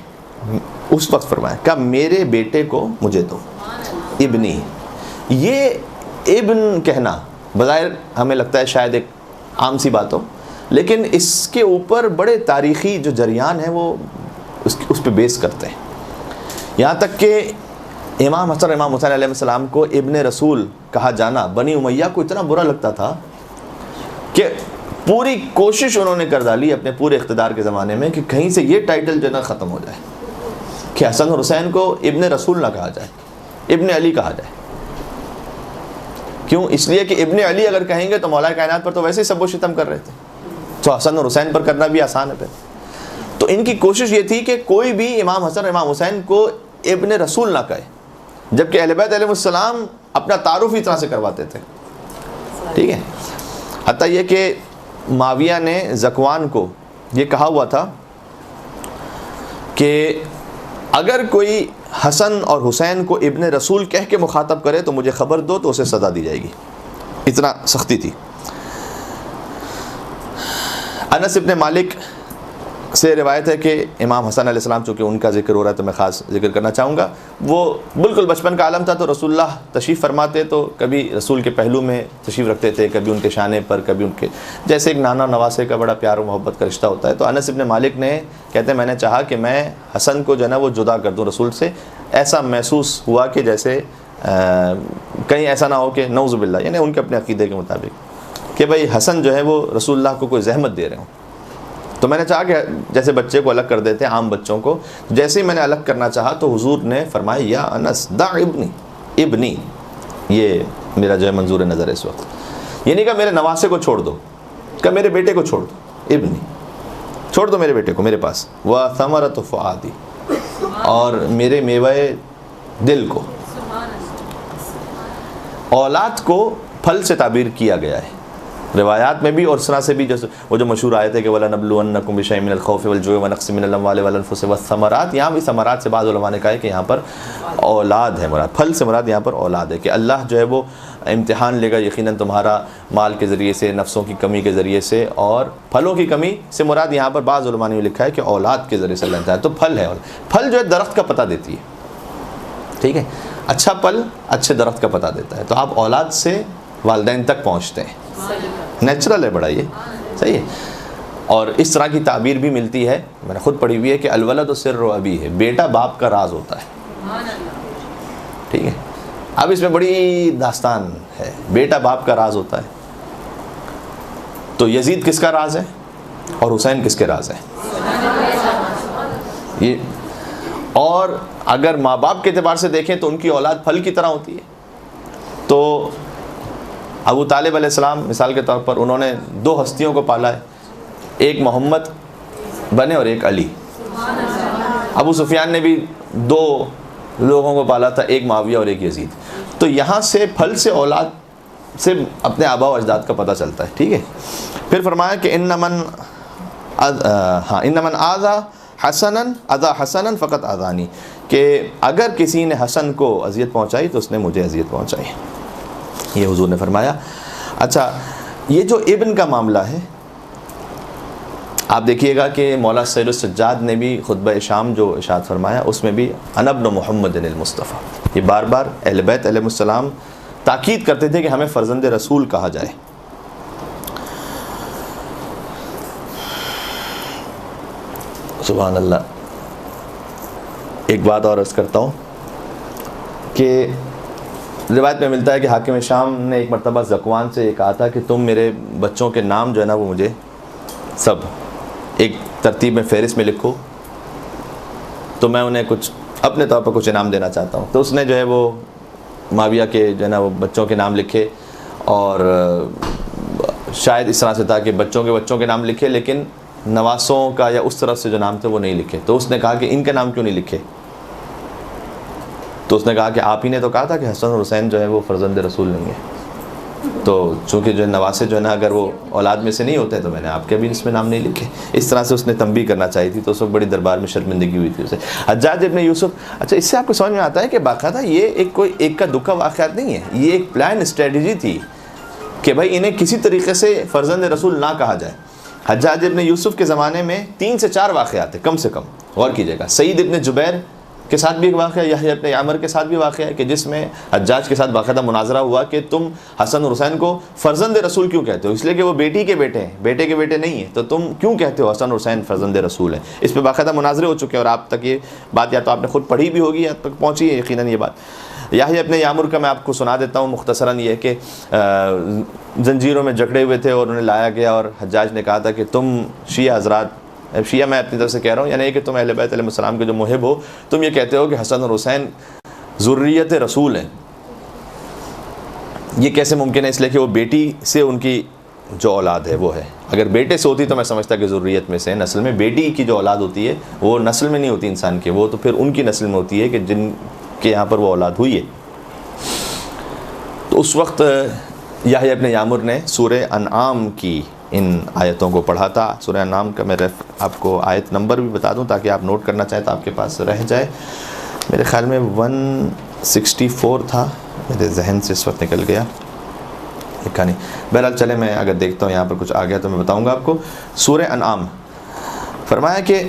اس وقت فرمایا کہ میرے بیٹے کو مجھے دو، ابنی. یہ ابن کہنا بظاہر ہمیں لگتا ہے شاید ایک عام سی بات ہو، لیکن اس کے اوپر بڑے تاریخی جو جریان ہیں وہ اس پہ بیس کرتے ہیں. یہاں تک کہ امام حسن اور امام حسین علیہ السلام کو ابن رسول کہا جانا بنی امیہ کو اتنا برا لگتا تھا کہ پوری کوشش انہوں نے کر ڈالی اپنے پورے اقتدار کے زمانے میں کہ کہیں سے یہ ٹائٹل جو ہے نا ختم ہو جائے، کہ حسن اور حسین کو ابن رسول نہ کہا جائے، ابن علی کہا جائے. کیوں؟ اس لیے کہ ابن علی اگر کہیں گے تو مولا کائنات پر تو ویسے ہی سب و شتم کر رہے تھے، تو حسن اور حسین پر کرنا بھی آسان ہے پھر. تو ان کی کوشش یہ تھی کہ کوئی بھی امام حسن امام حسین کو ابن رسول نہ کہے، جبکہ اہل بیت علیہ السلام اپنا تعارف اس طرح سے کرواتے تھے، ٹھیک ہے۔ حتیٰ یہ کہ معاویہ نے ذکوان کو یہ کہا ہوا تھا کہ اگر کوئی حسن اور حسین کو ابن رسول کہہ کے مخاطب کرے تو مجھے خبر دو، تو اسے سزا دی جائے گی، اتنا سختی تھی۔ انس ابن مالک سے روایت ہے کہ امام حسن علیہ السلام، چونکہ ان کا ذکر ہو رہا ہے تو میں خاص ذکر کرنا چاہوں گا، وہ بالکل بچپن کا عالم تھا، تو رسول اللہ تشریف فرماتے تو کبھی رسول کے پہلو میں تشریف رکھتے تھے، کبھی ان کے شانے پر، کبھی ان کے جیسے ایک نانا نواسے کا بڑا پیار و محبت کا رشتہ ہوتا ہے۔ تو انس ابن مالک نے کہتے ہیں میں نے چاہا کہ میں حسن کو جو ہے نا وہ جدا کر دوں رسول سے، ایسا محسوس ہوا کہ جیسے کہیں ایسا نہ ہو کہ نعوذ باللہ، یعنی ان کے اپنے عقیدے کے مطابق کہ بھائی حسن جو ہے وہ رسول اللہ کو کوئی زحمت دے رہے ہوں، تو میں نے چاہا کہ جیسے بچے کو الگ کر دیتے ہیں عام بچوں کو، جیسے ہی میں نے الگ کرنا چاہا تو حضور نے فرمایا یا انس دع ابنی، یہ میرا جو ہے منظور نظر ہے اس وقت، یعنی کہ میرے نواسے کو چھوڑ دو، کہ میرے بیٹے کو چھوڑ دو، ابنی چھوڑ دو میرے بیٹے کو میرے پاس، وثمرۃ فؤادی، اور میرے میوہ دل کو۔ اولاد کو پھل سے تعبیر کیا گیا ہے روایات میں بھی، اور اس طرح سے بھی جیسے وہ جو مشہور آیت ہے کہ وَلَنَبْلُوَنَّكُمْ بِشَيْءٍ مِّنَ الْخَوْفِ وَالْجُوعِ وَنَقْصٍ مِّنَ الْأَمْوَالِ وَالْأَنفُسِ وَالثَّمَرَاتِ، یہاں بھی ثمرات سے بعض علماء نے کہا ہے کہ یہاں پر اولاد ہے مراد، پھل سے مراد یہاں پر اولاد ہے، کہ اللہ جو ہے وہ امتحان لے گا یقیناً تمہارا مال کے ذریعے سے، نفسوں کی کمی کے ذریعے سے، اور پھلوں کی کمی سے مراد یہاں پر بعض علماء نے لکھا ہے کہ اولاد کے ذریعے سے اللہ امتحان، تو پھل ہے، پھل جو ہے درخت کا پتہ دیتی ہے، ٹھیک ہے، اچھا پھل اچھے درخت کا پتہ دیتا ہے، تو آپ اولاد سے والدین تک پہنچتے ہیں، نیچرل ہے بڑا، یہ صحیح ہے۔ اور اس طرح کی تعبیر بھی ملتی ہے، میں نے خود پڑھی ہوئی ہے کہ الولد سر ابی ہے، بیٹا باپ کا راز ہوتا ہے، ٹھیک ہے۔ اب اس میں بڑی داستان ہے، بیٹا باپ کا راز ہوتا ہے، تو یزید کس کا راز ہے اور حسین کس کے راز ہے یہ، اور اگر ماں باپ کے اعتبار سے دیکھیں تو ان کی اولاد پھل کی طرح ہوتی ہے۔ تو ابو طالب علیہ السلام مثال کے طور پر انہوں نے دو ہستیوں کو پالا ہے، ایک محمد بنے اور ایک علی۔ ابو سفیان نے بھی دو لوگوں کو پالا تھا، ایک معاویہ اور ایک یزید۔ تو یہاں سے پھل سے اولاد سے اپنے آبا و اجداد کا پتہ چلتا ہے، ٹھیک ہے۔ پھر فرمایا کہ انمن آذا حسنا فقط آذانی، کہ اگر کسی نے حسن کو اذیت پہنچائی تو اس نے مجھے اذیت پہنچائی، یہ حضور نے فرمایا۔ اچھا، یہ جو ابن کا معاملہ ہے، آپ دیکھیے گا کہ مولا سید السجاد نے بھی خطبہ شام جو ارشاد فرمایا اس میں بھی انا ابن محمد المصطفیٰ، یہ بار بار اہل بیت علیہ السلام تاکید کرتے تھے کہ ہمیں فرزند رسول کہا جائے۔ سبحان اللہ۔ ایک بات اور عرض کرتا ہوں کہ روایت میں ملتا ہے کہ حاکم شام نے ایک مرتبہ ذکوان سے یہ کہا تھا کہ تم میرے بچوں کے نام جو ہے نا وہ مجھے سب ایک ترتیب میں فہرست میں لکھو، تو میں انہیں کچھ اپنے طور پر کچھ انعام دینا چاہتا ہوں۔ تو اس نے جو ہے وہ معاویہ کے جو ہے نا وہ بچوں کے نام لکھے، اور شاید اس طرح سے تھا کہ بچوں کے نام لکھے لیکن نواسوں کا یا اس طرف سے جو نام تھے وہ نہیں لکھے۔ تو اس نے کہا کہ ان کے نام کیوں نہیں لکھے؟ تو اس نے کہا کہ آپ ہی نے تو کہا تھا کہ حسن اور حسین جو ہے وہ فرزند رسول نہیں ہے، تو چونکہ جو نواسے جو ہے نا اگر وہ اولاد میں سے نہیں ہوتے تو میں نے آپ کے بھی اس میں نام نہیں لکھے۔ اس طرح سے اس نے تنبیہ کرنا چاہی تھی، تو اس وقت بڑی دربار میں شرمندگی ہوئی تھی اسے۔ حجاج ابن یوسف، اچھا اس سے آپ کو سمجھ میں آتا ہے کہ باقاعدہ یہ ایک کوئی ایک کا دکھا واقعات نہیں ہے، یہ ایک پلان اسٹریٹجی تھی کہ بھائی انہیں کسی طریقے سے فرزند رسول نہ کہا جائے۔ حجاج ابن یوسف کے زمانے میں 3 سے 4 واقعات ہیں کم سے کم، غور کیجیے گا۔ سعید ابن جبیر کے ساتھ بھی ایک واقعہ، یحییٰ ابن عامر کے ساتھ بھی واقعہ ہے کہ جس میں حجاج کے ساتھ باقاعدہ مناظرہ ہوا کہ تم حسن اور حسین کو فرزند رسول کیوں کہتے ہو؟ اس لیے کہ وہ بیٹی کے بیٹے ہیں، بیٹے کے بیٹے نہیں ہیں، تو تم کیوں کہتے ہو حسن اور حسین فرزند رسول ہیں؟ اس پہ باقاعدہ مناظرے ہو چکے ہیں، اور آپ تک یہ بات یا تو آپ نے خود پڑھی بھی ہوگی یا تک پہنچی ہے یقیناً یہ بات۔ یحییٰ ابن عامر کا میں آپ کو سنا دیتا ہوں مختصراً، یہ کہ زنجیروں میں جکڑے ہوئے تھے اور انہیں لایا گیا، اور حجاج نے کہا تھا کہ تم شیعہ حضرات، شیعہ میں اپنی طرف سے کہہ رہا ہوں، یعنی کہ تم اہل بیت علیہ السلام کے جو محب ہو، تم یہ کہتے ہو کہ حسن اور حسین ذریت رسول ہیں، یہ کیسے ممکن ہے؟ اس لیے کہ وہ بیٹی سے ان کی جو اولاد ہے وہ ہے. اگر بیٹے سے ہوتی تو میں سمجھتا کہ ذریت میں سے, نسل میں. بیٹی کی جو اولاد ہوتی ہے وہ نسل میں نہیں ہوتی انسان کے, وہ تو پھر ان کی نسل میں ہوتی ہے کہ جن کے یہاں پر وہ اولاد ہوئی ہے. تو اس وقت یحییٰ ابن یامر نے سورہ انعام کی ان آیتوں کو پڑھا تھا. سورہ انعام کا میں آپ کو آیت نمبر بھی بتا دوں تاکہ آپ نوٹ کرنا چاہیں تو آپ کے پاس رہ جائے. میرے خیال میں 164 تھا, میرے ذہن سے اس وقت نکل گیا, لکھا نہیں. بہرحال چلے میں اگر دیکھتا ہوں یہاں پر کچھ آ گیا تو میں بتاؤں گا آپ کو. سورہ انعام فرمایا کہ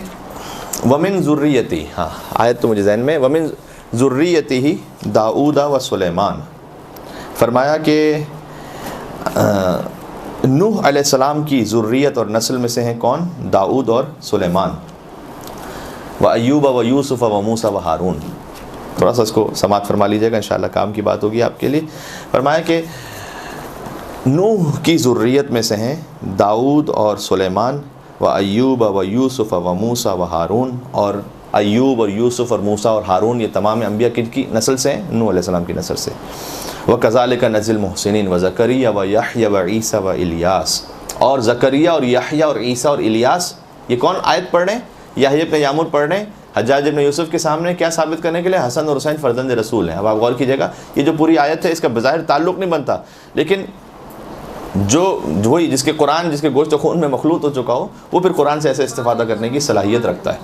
ومن ذریتی, ہاں آیت تو مجھے ذہن میں, ومن ذریتہ داؤد و سلیمان. فرمایا کہ نوح علیہ السلام کی ذریت اور نسل میں سے ہیں کون؟ داؤد اور سلیمان. و ایوب و یوسف و موسیٰ و ہارون. تھوڑا سا اس کو سماعت فرما لیجیے گا, انشاءاللہ کام کی بات ہوگی آپ کے لیے. فرمایا کہ نوح کی ذریت میں سے ہیں داؤد اور سلیمان, و ایوب و یوسف و موسیٰ و ہارون. اور ایوب اور یوسف اور موسیٰ اور ہارون یہ تمام انبیاء کی نسل سے ہیں؟ نوح علیہ السلام کی نسل سے. وَكَذَلِكَ نَجْزِي الْمُحْسِنِينَ وَزَكَرِيَّا وَيَحْيَىٰ وَعِيسَىٰ وَإِلْيَاسَ. اور زکریا اور یحییٰ اور عیسیٰ اور الیاس, یہ کون آیت پڑھ رہے ہیں؟ یحییٰ ابن یامر پڑھ رہے ہیں حجاج ابن یوسف کے سامنے, کیا ثابت کرنے کے لیے؟ حسن اور حسین فرزند رسول ہیں. اب آپ غور کیجیے گا, یہ جو پوری آیت ہے اس کا بظاہر تعلق نہیں بنتا, لیکن جو وہی جس کے قرآن جس کے گوشت و خون میں مخلوط ہو چکا ہو وہ پھر قرآن سے ایسے استفادہ کرنے کی صلاحیت رکھتا ہے.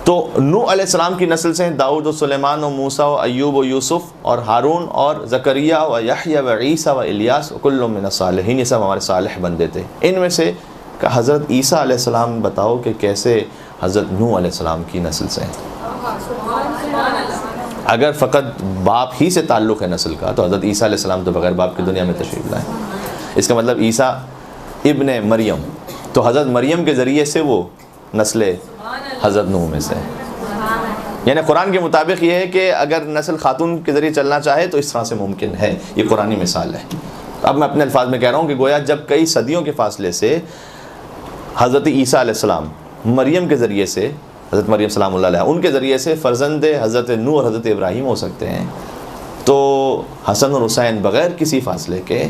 تو نوح علیہ السلام کی نسل سے داؤد و سلیمان و موسیٰ و ایوب و یوسف اور ہارون اور زکریا و یحییٰ و عیسیٰ و الیاس کل من الصالحین, یہ سب ہمارے صالح بندے تھے. ان میں سے کہ حضرت عیسیٰ علیہ السلام بتاؤ کہ کیسے حضرت نوح علیہ السلام کی نسل سے ہیں. اگر فقط باپ ہی سے تعلق ہے نسل کا تو حضرت عیسیٰ علیہ السلام تو بغیر باپ کی دنیا میں تشریف لائے. اس کا مطلب عیسیٰ ابن مریم, تو حضرت مریم کے ذریعے سے وہ نسل حضرت نوح میں سے. یعنی قرآن کے مطابق یہ ہے کہ اگر نسل خاتون کے ذریعے چلنا چاہے تو اس طرح سے ممکن ہے. یہ قرآنی مثال ہے. اب میں اپنے الفاظ میں کہہ رہا ہوں کہ گویا جب کئی صدیوں کے فاصلے سے حضرت عیسیٰ علیہ السلام مریم کے ذریعے سے, حضرت مریم سلام اللہ علیہ, ان کے ذریعے سے فرزند حضرت نوح اور حضرت ابراہیم ہو سکتے ہیں, تو حسن اور حسین بغیر کسی فاصلے کے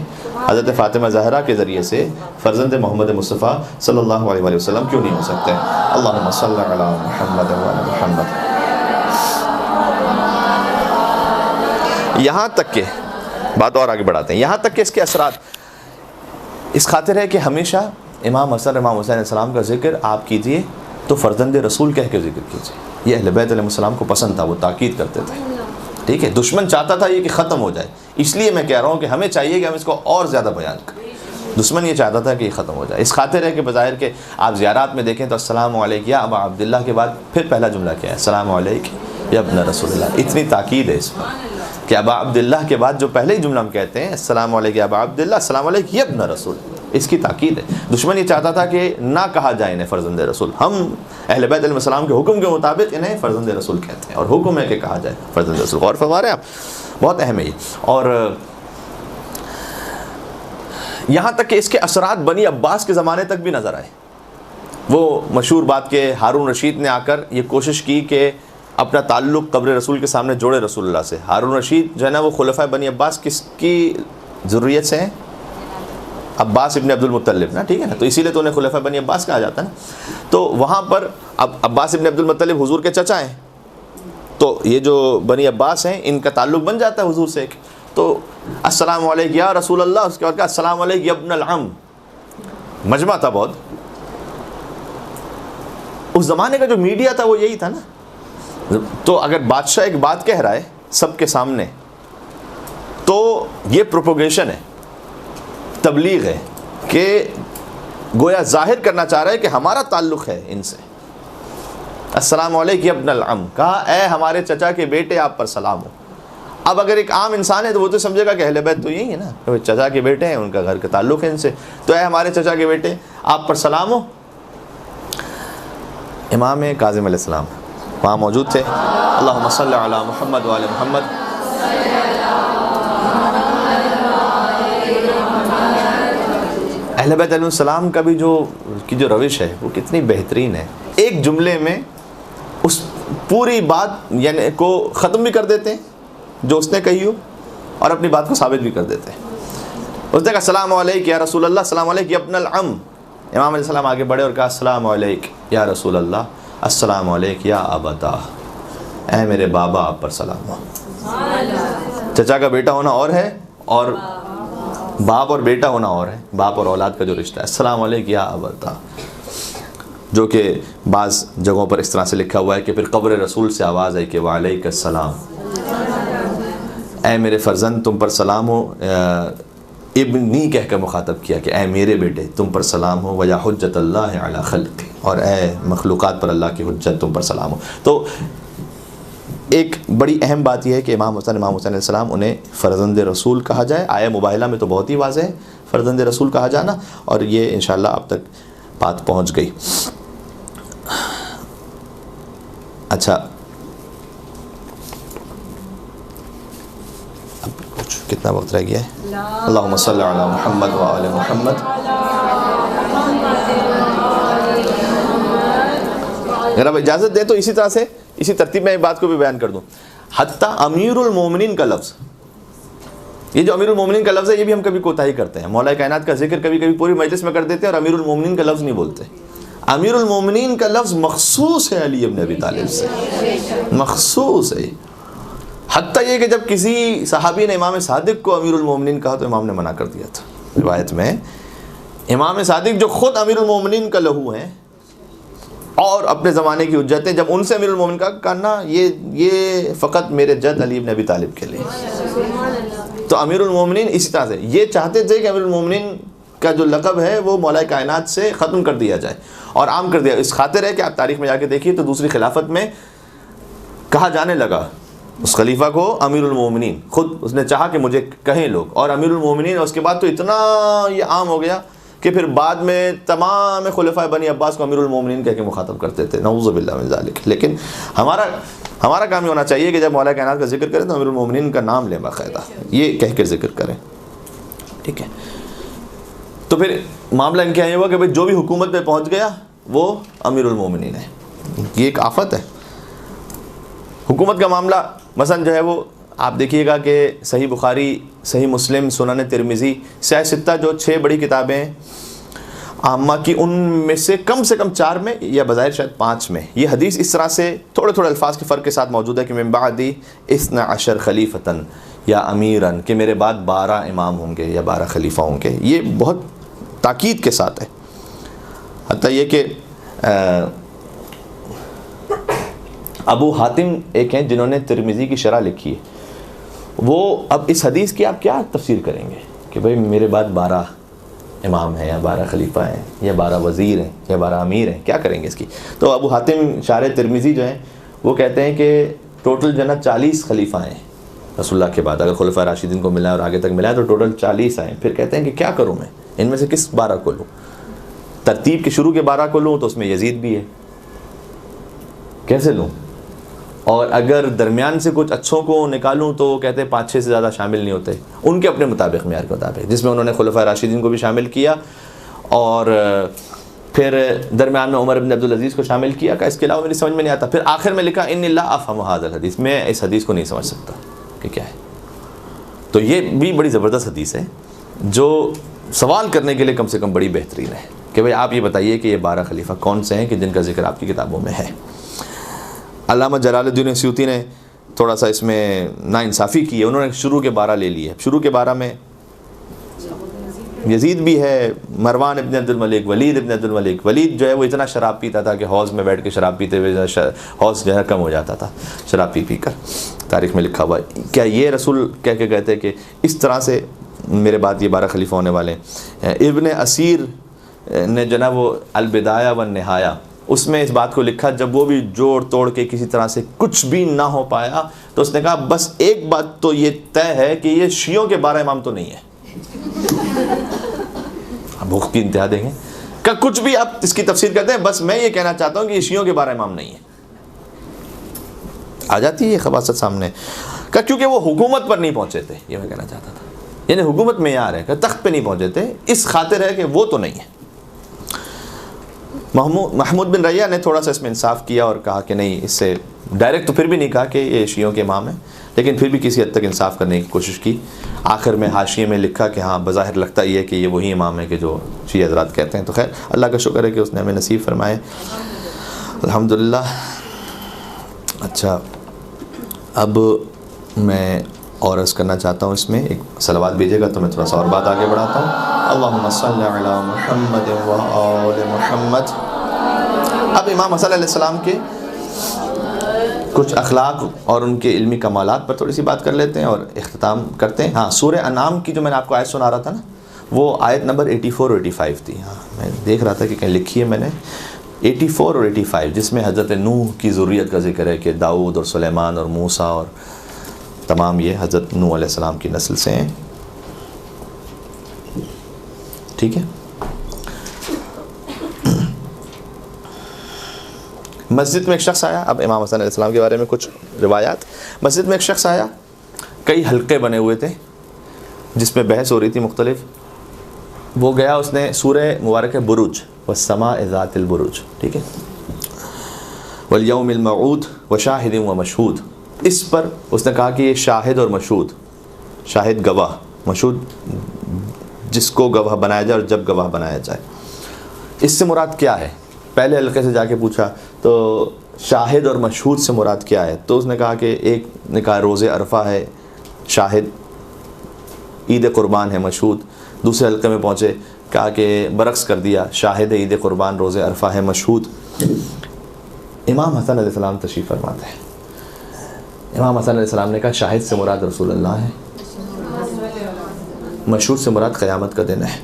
حضرت فاطمہ زہرا کے ذریعے سے فرزند محمد مصطفیٰ صلی اللہ علیہ وسلم کیوں نہیں ہو سکتے؟ اللہم صلی علی محمد و علی محمد. یہاں تک کہ بات اور آگے بڑھاتے ہیں, یہاں تک کہ اس کے اثرات اس خاطر ہے کہ ہمیشہ امام حسن امام حسین علیہ السلام کا ذکر آپ کیجئے تو فرزند رسول کہہ کے ذکر کیجئے. یہ اہل بیت علیہ السلام کو پسند تھا, وہ تاکید کرتے تھے. ٹھیک ہے, دشمن چاہتا تھا یہ کہ ختم ہو جائے, اس لیے میں کہہ رہا ہوں کہ ہمیں چاہیے کہ ہم اس کو اور زیادہ بیان کریں. دشمن یہ چاہتا تھا کہ یہ ختم ہو جائے. اس خاطر ہے کہ بظاہر کہ آپ زیارات میں دیکھیں تو السلام علیکم یا ابا عبداللہ کے بعد پھر پہلا جملہ کیا ہے؟ السلام علیکم یا ابن رسول اللہ. اتنی تاکید ہے اس پر کہ ابا عبداللہ کے بعد جو پہلے ہی جملہ ہم کہتے ہیں السلام علیکم یا ابا عبداللہ, السلام علیکم یا ابن رسول, اس کی تاکید ہے. دشمن یہ چاہتا تھا کہ نہ کہا جائے انہیں فرزند رسول. ہم اہل بیت علیہ السلام کے حکم کے مطابق انہیں فرزند رسول کہتے ہیں, اور حکم ہے کہ کہا جائے فرزند رسول. غور فرما رہے ہیں آپ, بہت اہم ہے یہ. اور یہاں تک کہ اس کے اثرات بنی عباس کے زمانے تک بھی نظر آئے. وہ مشہور بات کہ ہارون رشید نے آ کر یہ کوشش کی کہ اپنا تعلق قبر رسول کے سامنے جوڑے رسول اللہ سے. ہارون رشید جو ہے نا وہ خلفائے بنی عباس کس کی ذریت سے ہیں؟ عباس ابن عبد المطلب نا, ٹھیک ہے نا, تو اسی لیے تو انہیں خلفائے بنی عباس کہا جاتا ہے نا. تو وہاں پر اب عباس ابن عبد المطلب حضور کے چچا ہیں, تو یہ جو بنی عباس ہیں ان کا تعلق بن جاتا ہے حضور سے. تو السلام علیکم یا رسول اللہ, اس کے بعد کہا السلام علیکم یا ابن العم. مجمع تھا بہت. اس زمانے کا جو میڈیا تھا وہ یہی تھا نا. تو اگر بادشاہ ایک بات کہہ رہا ہے سب کے سامنے تو یہ پروپوگیشن ہے, تبلیغ ہے, کہ گویا ظاہر کرنا چاہ رہا ہے کہ ہمارا تعلق ہے ان سے. السلام علیکم ابن العم, کہا اے ہمارے چچا کے بیٹے آپ پر سلام ہو. اب اگر ایک عام انسان ہے تو وہ تو سمجھے گا کہ اہل بیت تو یہی ہے نا, چچا کے بیٹے ہیں, ان کا گھر کا تعلق ہے ان سے, تو اے ہمارے چچا کے بیٹے آپ پر سلام ہو. امام کاظم علیہ السلام وہاں موجود تھے. اللہم صلی علی محمد و علی محمد. اہل بیت علیہ السلام کا بھی جو روش ہے وہ کتنی بہترین ہے. ایک جملے میں اس پوری بات یعنی کو ختم بھی کر دیتے ہیں جو اس نے کہی ہو, اور اپنی بات کو ثابت بھی کر دیتے ہیں. اس نے کہا السلام علیک یا رسول اللہ، السلام علیک یا ابن العم۔ امام علیہ السلام آگے بڑھے اور کہا السلام علیک یا رسول اللہ، السلام علیک یا ابتا، اے میرے بابا آپ پر سلام ہو۔ چچا کا بیٹا ہونا اور ہے، اور باپ اور بیٹا ہونا اور ہے، باپ اور اولاد کا جو رشتہ ہے۔ السلام علیک یا ابتا، جو کہ بعض جگہوں پر اس طرح سے لکھا ہوا ہے کہ پھر قبر رسول سے آواز آئی کہ وعلیک السلام، اے میرے فرزند تم پر سلام ہو۔ ابنی کہہ کر مخاطب کیا کہ اے میرے بیٹے تم پر سلام ہو، ویا حجت اللہ علی خلق، اور اے مخلوقات پر اللہ کی حجت تم پر سلام ہو۔ تو ایک بڑی اہم بات یہ ہے کہ امام حسین علیہ السلام انہیں فرزند رسول کہا جائے۔ آیہ مباہلہ میں تو بہت ہی واضح ہے فرزند رسول کہا جانا، اور یہ انشاءاللہ اب تک بات پہنچ گئی۔ اچھا، اب کچھ کتنا وقت رہ گیا ہے؟ اللہم صلی علی محمد و آل محمد۔ اگر آپ اجازت دیں تو اسی طرح سے اسی ترتیب میں ایک بات کو بھی بیان کر دوں۔ حتیٰ امیر المومنین کا لفظ، یہ جو امیر المومنین کا لفظ ہے یہ بھی ہم کبھی کوتاہی کرتے ہیں۔ مولا کائنات کا ذکر کبھی کبھی پوری مجلس میں کر دیتے ہیں اور امیر المومنین کا لفظ نہیں بولتے۔ امیر المومنین کا لفظ مخصوص ہے علی ابن ابی طالب سے، مخصوص ہے۔ حتیٰ یہ کہ جب کسی صحابی نے امام صادق کو امیر المومنین کہا تو امام نے منع کر دیا تھا۔ روایت میں امام صادق جو خود امیر المومنین کا لہو ہیں اور اپنے زمانے کی حجت ہیں، جب ان سے امیر المومنین کا کہنا یہ فقط میرے جد علی ابن ابی طالب کے لیے۔ تو امیر المومنین اسی طرح سے یہ چاہتے تھے کہ امیر المومنین کا جو لقب ہے وہ مولا کائنات سے ختم کر دیا جائے اور عام کر دیا۔ اس خاطر ہے کہ آپ تاریخ میں جا کے دیکھیے تو دوسری خلافت میں کہا جانے لگا اس خلیفہ کو امیر المومنین، خود اس نے چاہا کہ مجھے کہیں لوگ، اور امیر المومنین، اور اس کے بعد تو اتنا یہ عام ہو گیا کہ پھر بعد میں تمام خلفائے بنی عباس کو امیر المومنین کہہ کے مخاطب کرتے تھے، نعوذ باللہ من ذالک۔ لیکن ہمارا کام یہ ہونا چاہیے کہ جب مولا کائنات کا ذکر کریں تو امیر المومنین کا نام لیں باقاعدہ، یہ کہہ کے ذکر کریں، ٹھیک ہے۔ تو پھر معاملہ ان کے یہاں یہ ہوا کہ بھائی جو بھی حکومت میں پہنچ گیا وہ امیر المومنین ہے۔ یہ ایک آفت ہے حکومت کا معاملہ۔ مثلا جو ہے وہ آپ دیکھیے گا کہ صحیح بخاری، صحیح مسلم، سنن ترمذی، سیاہ ستہ جو 6 بڑی کتابیں ہیں عامہ کی، ان میں سے کم 4 میں یا بظاہر شاید 5 میں یہ حدیث اس طرح سے تھوڑے الفاظ کے فرق کے ساتھ موجود ہے کہ من بعدی 12 خلیفتاً یا امیراً، کہ میرے بعد 12 امام ہوں گے یا 12 خلیفہ ہوں گے۔ یہ بہت تاکید کے ساتھ ہے، حتیٰ یہ کہ ابو حاتم ایک ہیں جنہوں نے ترمذی کی شرح لکھی ہے، وہ اب اس حدیث کی آپ کیا تفسیر کریں گے کہ بھئی میرے بعد 12 امام ہیں یا 12 خلیفہ ہیں یا 12 وزیر ہیں یا 12 امیر ہیں، کیا کریں گے اس کی؟ تو ابو حاتم شارح ترمذی جو ہیں وہ کہتے ہیں کہ ٹوٹل جو ہے نا 40 خلیفہ ہیں رسول اللہ کے بعد، اگر خلفاء راشدین کو ملا اور آگے تک ملا ہے تو ٹوٹل 40 آئیں۔ پھر کہتے ہیں کہ کیا کروں میں ان میں سے کس 12 کو لوں؟ ترتیب کے شروع کے 12 کو لوں تو اس میں یزید بھی ہے، کیسے لوں؟ اور اگر درمیان سے کچھ اچھوں کو نکالوں تو وہ کہتے ہیں 5-6 سے زیادہ شامل نہیں ہوتے ان کے اپنے مطابق، معیار کے مطابق، جس میں انہوں نے خلفاء راشدین کو بھی شامل کیا اور پھر درمیان میں عمر بن عبدالعزیز کو شامل کیا کہ اس کے علاوہ میری سمجھ میں نہیں آتا۔ پھر آخر میں لکھا ان اللہ افہم ھذا الحدیث، میں اس حدیث کو نہیں سمجھ سکتا کہ کیا ہے۔ تو یہ بھی بڑی زبردست حدیث ہے جو سوال کرنے کے لیے کم سے کم بڑی بہترین ہے کہ بھئی آپ یہ بتائیے کہ یہ 12 خلیفہ کون سے ہیں کہ جن کا ذکر آپ کی کتابوں میں ہے۔ علامہ جلال الدین سیوطی نے تھوڑا سا اس میں ناانصافی کی ہے، انہوں نے شروع کے 12 لے لیے۔ شروع کے 12 میں یزید بھی ہے، مروان ابن عبد الملک، ولید ابن عبد الملک۔ ولید جو ہے وہ اتنا شراب پیتا تھا کہ حوض میں بیٹھ کے شراب پیتے ہوئے حوض جو ہے کم ہو جاتا تھا شراب پی کر، تاریخ میں لکھا ہوا ہے۔ کیا یہ رسول کہہ کے کہتے کہ اس طرح سے میرے بعد یہ 12 خلیفہ ہونے والے ہیں؟ ابن اسیر نے جو نا وہ البدایہ والنہایہ اس میں اس بات کو لکھا، جب وہ بھی جوڑ توڑ کے کسی طرح سے کچھ بھی نہ ہو پایا تو اس نے کہا بس ایک بات تو یہ طے ہے کہ یہ شیعوں کے 12 امام تو نہیں ہے۔ اب بھوک کی انتہا دیکھیں کہ کچھ بھی آپ اس کی تفسیر کرتے ہیں، بس میں یہ کہنا چاہتا ہوں کہ یہ شیعوں کے 12 امام نہیں ہے۔ آ جاتی ہے یہ خباثت سامنے کہ کیونکہ وہ حکومت پر نہیں پہنچے تھے، یہ میں کہنا چاہتا تھا، یعنی حکومت معیار ہے کہ تخت پہ نہیں پہنچے تھے، اس خاطر ہے کہ وہ تو نہیں ہے۔ محمود بن ریہ نے تھوڑا سا اس میں انصاف کیا اور کہا کہ نہیں، اس سے ڈائریکٹ تو پھر بھی نہیں کہا کہ یہ شیعوں کے امام ہیں، لیکن پھر بھی کسی حد تک انصاف کرنے کی کوشش کی. آخر میں حاشیے میں لکھا کہ ہاں بظاہر لگتا یہ ہے کہ یہ وہی امام ہے کہ جو شیعہ حضرات کہتے ہیں. تو خیر اللہ کا شکر ہے کہ اس نے ہمیں نصیب فرمائے الحمدللہ. اچھا اب میں اور عرض کرنا چاہتا ہوں, اس میں ایک صلوات بھیجے گا تو میں تھوڑا سا اور بات آگے بڑھاتا ہوں. اللہم صلی علی محمد و آل محمد. اب امام حسن علیہ السلام کے کچھ اخلاق اور ان کے علمی کمالات پر تھوڑی سی بات کر لیتے ہیں اور اختتام کرتے ہیں. ہاں سورہ انعام کی جو میں نے آپ کو آیت سنا رہا تھا نا, وہ آیت نمبر 84 اور 85 تھی. ہاں میں دیکھ رہا تھا کہ کہیں لکھی ہے میں نے 84 اور 85, جس میں حضرت نوح کی ذریت کا ذکر ہے کہ داؤد اور سلیمان اور موسیٰ اور تمام یہ حضرت نوح علیہ السلام کی نسل سے ہیں. ٹھیک ہے. مسجد میں ایک شخص آیا. اب امام حسن علیہ السلام کے بارے میں کچھ روایات. مسجد میں ایک شخص آیا, کئی حلقے بنے ہوئے تھے جس میں بحث ہو رہی تھی مختلف. وہ گیا, اس نے سورہ مبارک بروج والسماء ذات البروج, ٹھیک ہے, والیوم الموعود وشاہد ومشہود, اس پر اس نے کہا کہ یہ شاہد اور مشہود, شاہد گواہ, مشہود جس کو گواہ بنایا جائے اور جب گواہ بنایا جائے. اس سے مراد کیا ہے؟ پہلے حلقے سے جا کے پوچھا تو شاہد اور مشہود سے مراد کیا ہے؟ تو اس نے کہا کہ ایک نے کہا روز عرفہ ہے شاہد, عید قربان ہے مشہود. دوسرے حلقے میں پہنچے, کہا کہ برعکس کر دیا, شاہد عید قربان, روز عرفہ ہے مشہود. امام حسن علیہ السلام تشریف فرماتے ہیں. امام حسن علیہ السلام نے کہا شاہد سے مراد رسول اللہ ہے, مشہود سے مراد قیامت کا دن ہے.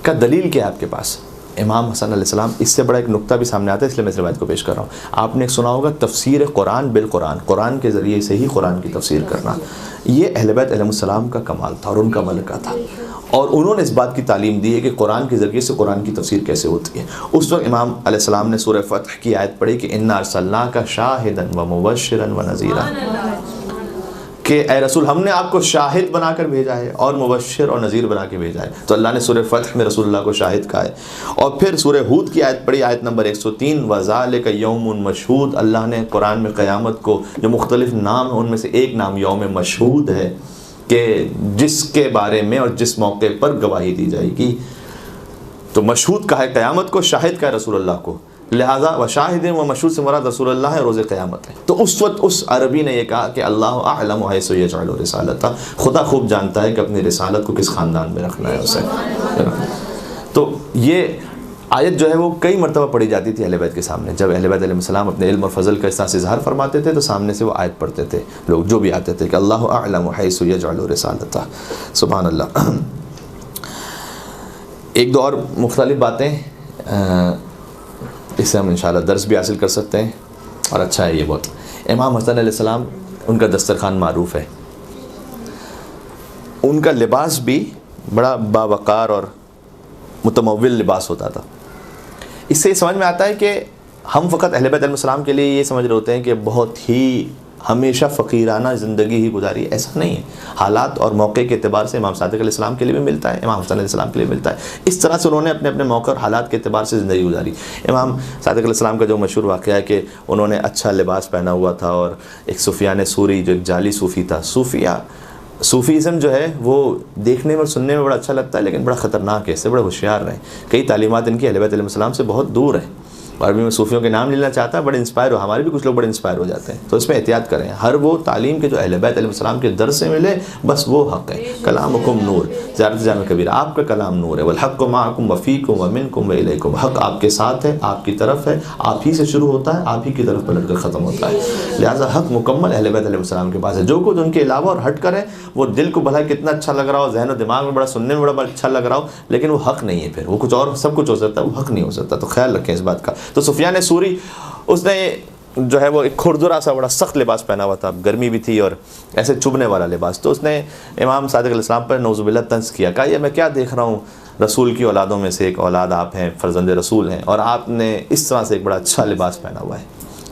کا دلیل کیا ہے آپ کے پاس؟ امام حسن علیہ السلام, اس سے بڑا ایک نقطہ بھی سامنے آتا ہے اس لیے میں اس روایت کو پیش کر رہا ہوں. آپ نے سنا ہوگا تفسیر قرآن بالقرآن, قرآن کے ذریعے سے ہی قرآن کی تفسیر کرنا, یہ اہل بیت علیہ السلام کا کمال تھا اور ان کا ملکہ تھا, اور انہوں نے اس بات کی تعلیم دی ہے کہ قرآن کے ذریعے سے قرآن کی تفسیر کیسے ہوتی ہے. اس وقت امام علیہ السلام نے سورہ فتح کی آیت پڑھی کہ انا ارسلناک شاہدا ومبشرا ونذیرا, کہ اے رسول ہم نے آپ کو شاہد بنا کر بھیجا ہے اور مبشر اور نذیر بنا کے بھیجا ہے. تو اللہ نے سورہ فتح میں رسول اللہ کو شاہد کہا ہے. اور پھر سورہ ہود کی آیت پڑھی, آیت نمبر 103, وذالک یوم مشہود. اللہ نے قرآن میں قیامت کو جو مختلف نام ہیں ان میں سے ایک نام یوم مشہود ہے, کہ جس کے بارے میں اور جس موقع پر گواہی دی جائے گی. تو مشہود کہا ہے قیامت کو, شاہد کہا ہے رسول اللہ کو, لہٰذا وشاہد و مشہود سے مراد رسول اللہ ہے, روز قیامت ہے. تو اس وقت اس عربی نے یہ کہا کہ اللہ اعلم حیث یجعل رسالتہ, خدا خوب جانتا ہے کہ اپنی رسالت کو کس خاندان میں رکھنا ہے اسے. تو یہ آیت جو ہے وہ کئی مرتبہ پڑھی جاتی تھی اہل بیت کے سامنے. جب اہل بیت علیہ السلام اپنے علم اور فضل کا اس طرح سے اظہار فرماتے تھے تو سامنے سے وہ آیت پڑھتے تھے لوگ جو بھی آتے تھے کہ اللہ اعلم حیث یجعل رسالتہ. سبحان اللہ. ایک دو اور مختلف باتیں, اس سے ہم انشاءاللہ درس بھی حاصل کر سکتے ہیں اور اچھا ہے یہ بہت. امام حسن علیہ السلام, ان کا دسترخوان معروف ہے, ان کا لباس بھی بڑا باوقار اور متمول لباس ہوتا تھا. اس سے یہ سمجھ میں آتا ہے کہ ہم فقط اہل بیت علیہ السلام کے لیے یہ سمجھ رہے ہوتے ہیں کہ بہت ہی ہمیشہ فقیرانہ زندگی ہی گزاری. ایسا نہیں ہے. حالات اور موقع کے اعتبار سے امام صادق علیہ السلام کے لیے بھی ملتا ہے, امام حسن علیہ السلام کے لیے ملتا ہے. اس طرح سے انہوں نے اپنے اپنے موقع اور حالات کے اعتبار سے زندگی گزاری. امام صادق علیہ السلام کا جو مشہور واقعہ ہے کہ انہوں نے اچھا لباس پہنا ہوا تھا, اور ایک سفیان سوری جو ایک جعلی صوفی تھا. صوفیزم جو ہے وہ دیکھنے میں اور سننے میں بڑا اچھا لگتا ہے لیکن بڑا خطرناک ہے, اس سے بڑے ہوشیار رہیں. کئی تعلیمات ان کی اہل بیت علیہ السلام سے بہت دور ہیں. عربی میں صوفیوں کے نام لینا چاہتا ہے, بڑے انسپائر ہو, ہمارے بھی کچھ لوگ بڑے انسپائر ہو جاتے ہیں. تو اس میں احتیاط کریں. ہر وہ تعلیم کے جو اہل بیت علیہ السلام کے در سے ملے بس وہ حق ہے. کلامکم نور, زیارت جامع کبیر, آپ کا کلام نور ہے. والحق معکم وفیکم ومنکم والیکم, حق آپ کے ساتھ ہے, آپ کی طرف ہے, آپ ہی سے شروع ہوتا ہے, آپ ہی کی طرف پلٹ کر ختم ہوتا ہے. لہٰذا حق مکمل اہل بیت علیہ السلام کے پاس ہے. جو کچھ ان کے علاوہ اور ہٹ کر ہے وہ دل کو بھلا کتنا اچھا لگ رہا ہو, ذہن و دماغ میں بڑا سننے میں بڑا اچھا لگ رہا ہو, لیکن وہ حق نہیں ہے. پھر وہ کچھ اور سب کچھ ہو سکتا ہے, وہ حق نہیں ہو سکتا. تو خیال رکھیں اس بات کا. تو سفیان سوری اس نے جو ہے وہ ایک کھردرا سا بڑا سخت لباس پہنا ہوا تھا, گرمی بھی تھی اور ایسے چبھنے والا لباس. تو اس نے امام صادق علیہ السلام پر نعوذ باللہ طنز کیا, کہا یہ میں کیا دیکھ رہا ہوں, رسول کی اولادوں میں سے ایک اولاد آپ ہیں, فرزند رسول ہیں, اور آپ نے اس طرح سے ایک بڑا اچھا لباس پہنا ہوا ہے,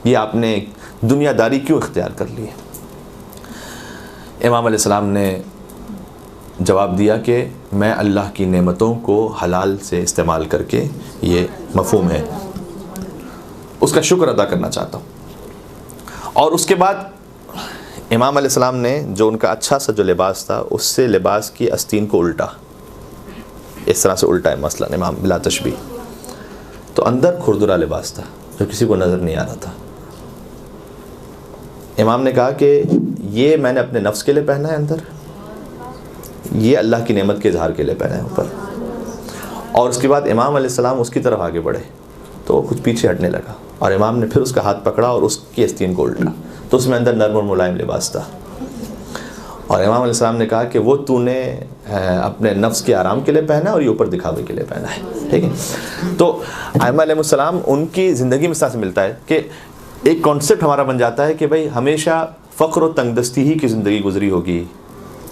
یہ آپ نے دنیا داری کیوں اختیار کر لی ہے؟ امام علیہ السلام نے جواب دیا کہ میں اللہ کی نعمتوں کو حلال سے استعمال کر کے, یہ مفہوم ہے, اس کا شکر ادا کرنا چاہتا ہوں. اور اس کے بعد امام علیہ السلام نے جو ان کا اچھا سا جو لباس تھا اس سے لباس کی آستین کو الٹا، اس طرح سے الٹا ہے مثلا امام بلا تشبیہ، تو اندر کھردرا لباس تھا جو کسی کو نظر نہیں آ رہا تھا. امام نے کہا کہ یہ میں نے اپنے نفس کے لیے پہنا ہے اندر، یہ اللہ کی نعمت کے اظہار کے لیے پہنا ہے اوپر. اور اس کے بعد امام علیہ السلام اس کی طرف آگے بڑھے تو وہ کچھ پیچھے ہٹنے لگا، اور امام نے پھر اس کا ہاتھ پکڑا اور اس کی آستین کو الٹا، تو اس میں اندر نرم اور ملائم لباس تھا. اور امام علیہ السلام نے کہا کہ وہ تو نے اپنے نفس کے آرام کے لیے پہنا ہے اور یہ اوپر دکھاوے کے لیے پہنا ہے. ٹھیک ہے. تو ائمہ علیہ السلام ان کی زندگی میں اس طرح سے ملتا ہے کہ ایک کانسیپٹ ہمارا بن جاتا ہے کہ بھائی ہمیشہ فقر و تنگ دستی ہی کی زندگی گزری ہوگی،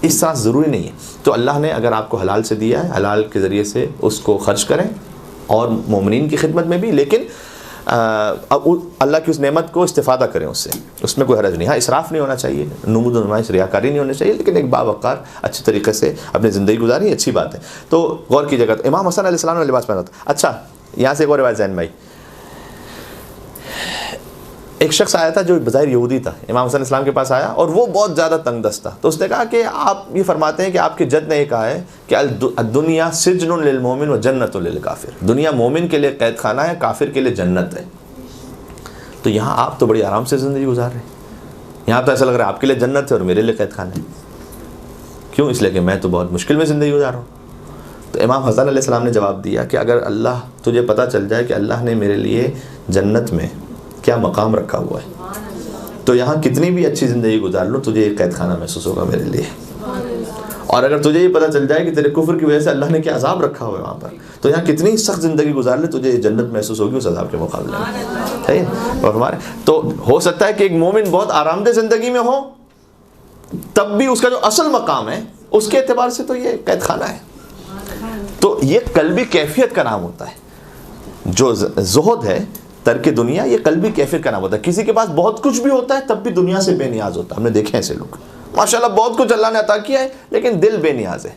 اس طرح ضروری نہیں ہے. تو اللہ نے اگر آپ کو حلال سے دیا ہے، حلال کے ذریعے سے اس کو خرچ کریں اور مومنین کی خدمت میں بھی، لیکن اب اللہ کی اس نعمت کو استفادہ کریں، اس میں کوئی حرج نہیں. ہاں اسراف نہیں ہونا چاہیے، نمود و نمائش ریاکاری نہیں ہونی چاہیے، لیکن ایک باوقار اچھے طریقے سے اپنی زندگی گزاری اچھی بات ہے. تو غور کیجیے گا. تو امام حسن علیہ السلام نے لباس پہنا تھا. اچھا یہاں سے ایک اور روایت ذہن میں آئی. ایک شخص آیا تھا جو بظاہر یہودی تھا، امام حسن علیہ السلام کے پاس آیا اور وہ بہت زیادہ تنگ دست تھا. تو اس نے کہا کہ آپ یہ فرماتے ہیں کہ آپ کے جد نے یہ کہا ہے کہ الدنیا سجن للمومن و جنت للکافر، دنیا مومن کے لیے قید خانہ ہے، کافر کے لیے جنت ہے. تو یہاں آپ تو بڑی آرام سے زندگی گزار رہے ہیں، یہاں تو ایسا لگ رہا ہے آپ کے لیے جنت ہے اور میرے لیے قید خانہ ہے. کیوں؟ اس لیے کہ میں تو بہت مشکل میں زندگی گزار رہا ہوں. تو امام حسن علیہ السلام نے جواب دیا کہ اگر اللہ تجھے پتہ چل جائے کہ اللہ نے میرے لیے جنت میں کیا مقام رکھا ہوا ہے، تو یہاں کتنی بھی اچھی زندگی گزار لو تجھے ایک قید خانہ محسوس ہوگا میرے لیے. اور اگر تجھے یہ پتہ چل جائے کہ تیرے کفر کی وجہ سے اللہ نے کیا عذاب رکھا ہوا ہے وہاں پر، تو یہاں کتنی سخت زندگی گزار لے تجھے جنت محسوس ہوگی اس عذاب کے مقابلے میں. صحیح. اور ہمارے تو ہو سکتا ہے کہ ایک مومن بہت آرام دہ زندگی میں ہو، تب بھی اس کا جو اصل مقام ہے اس کے اعتبار سے تو یہ قید خانہ ہے. تو یہ قلبی کیفیت کا نام ہوتا ہے. جو زہد ہے، ترک دنیا، یہ قلبی کیفیت کا نام ہوتا ہے. کسی کے پاس بہت کچھ بھی ہوتا ہے تب بھی دنیا سے بے نیاز ہوتا ہے. ہم نے دیکھے ایسے لوگ، ماشاءاللہ بہت کچھ اللہ نے عطا کیا ہے لیکن دل بے نیاز ہے.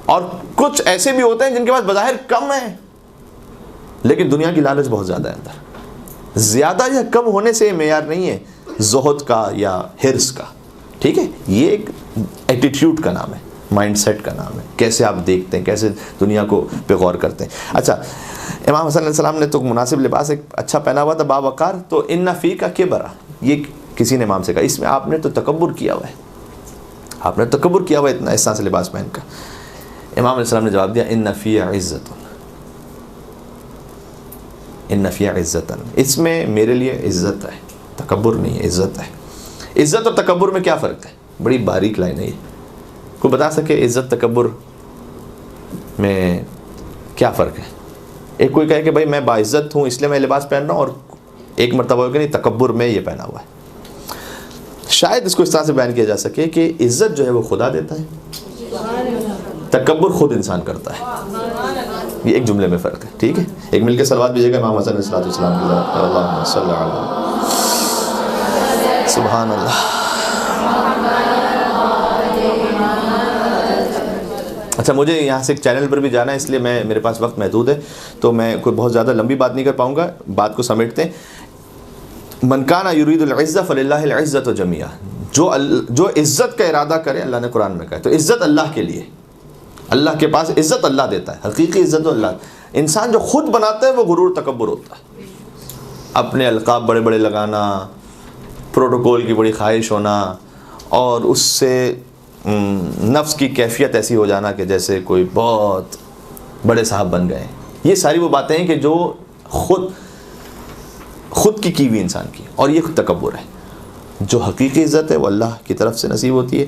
اور کچھ ایسے بھی ہوتے ہیں جن کے پاس بظاہر کم ہے لیکن دنیا کی لالچ بہت زیادہ ہے اندر. زیادہ یا کم ہونے سے یہ معیار نہیں ہے زہد کا یا حرص کا. ٹھیک ہے. یہ ایک ایٹیٹیوڈ کا نام ہے، مائنڈ سیٹ کا نام ہے، کیسے آپ دیکھتے ہیں، کیسے دنیا کو پہ غور کرتے ہیں. اچھا امام حسن علیہ السلام نے تو مناسب لباس ایک اچھا پہنا ہوا تھا باوقار. تو ان فی کا کبرا، یہ کسی نے امام سے کہا اس میں آپ نے تو تکبر کیا ہوا ہے، آپ نے تکبر کیا ہوا ہے اتنا اس طرح سے لباس پہن کا. امام علیہ السلام نے جواب دیا ان فی عزت، ان فی عزت، اس میں میرے لیے عزت ہے، تکبر نہیں ہے، عزت ہے. عزت اور تکبر میں کیا فرق ہے؟ بڑی باریک لائن ہے یہ. کوئی بتا سکے عزت تکبر میں کیا فرق ہے؟ ایک کوئی کہے کہ بھائی میں باعزت ہوں اس لیے میں لباس پہن رہا ہوں، اور ایک مرتبہ کہ نہیں تکبر میں یہ پہنا ہوا ہے. شاید اس کو اس طرح سے بیان کیا جا سکے کہ عزت جو ہے وہ خدا دیتا ہے، تکبر خود انسان کرتا ہے. یہ ایک جملے میں فرق ہے. ٹھیک ہے. ایک مل کے صلوات بھیجیے گا امام حسن علیہ السلام کی ذات پر. اللہم صلی علی سبحان اللہ. اچھا مجھے یہاں سے ایک چینل پر بھی جانا ہے، اس لیے میرے پاس وقت محدود ہے تو میں کوئی بہت زیادہ لمبی بات نہیں کر پاؤں گا. بات کو سمیٹتے ہیں. من کان یرید العزہ فللہ العزۃ جمیعا، جو عزت کا ارادہ کرے، اللہ نے قرآن میں کہا تو عزت اللہ کے لیے، اللہ کے پاس عزت اللہ دیتا ہے، حقیقی عزت اللہ. انسان جو خود بناتا ہے وہ غرور تکبر ہوتا ہے. اپنے القاب بڑے بڑے لگانا، پروٹوکول کی بڑی خواہش ہونا، اور اس سے نفس کی کیفیت ایسی ہو جانا کہ جیسے کوئی بہت بڑے صاحب بن گئے. یہ ساری وہ باتیں ہیں کہ جو خود کی ہوئی انسان کی، اور یہ تکبر ہے. جو حقیقی عزت ہے وہ اللہ کی طرف سے نصیب ہوتی ہے.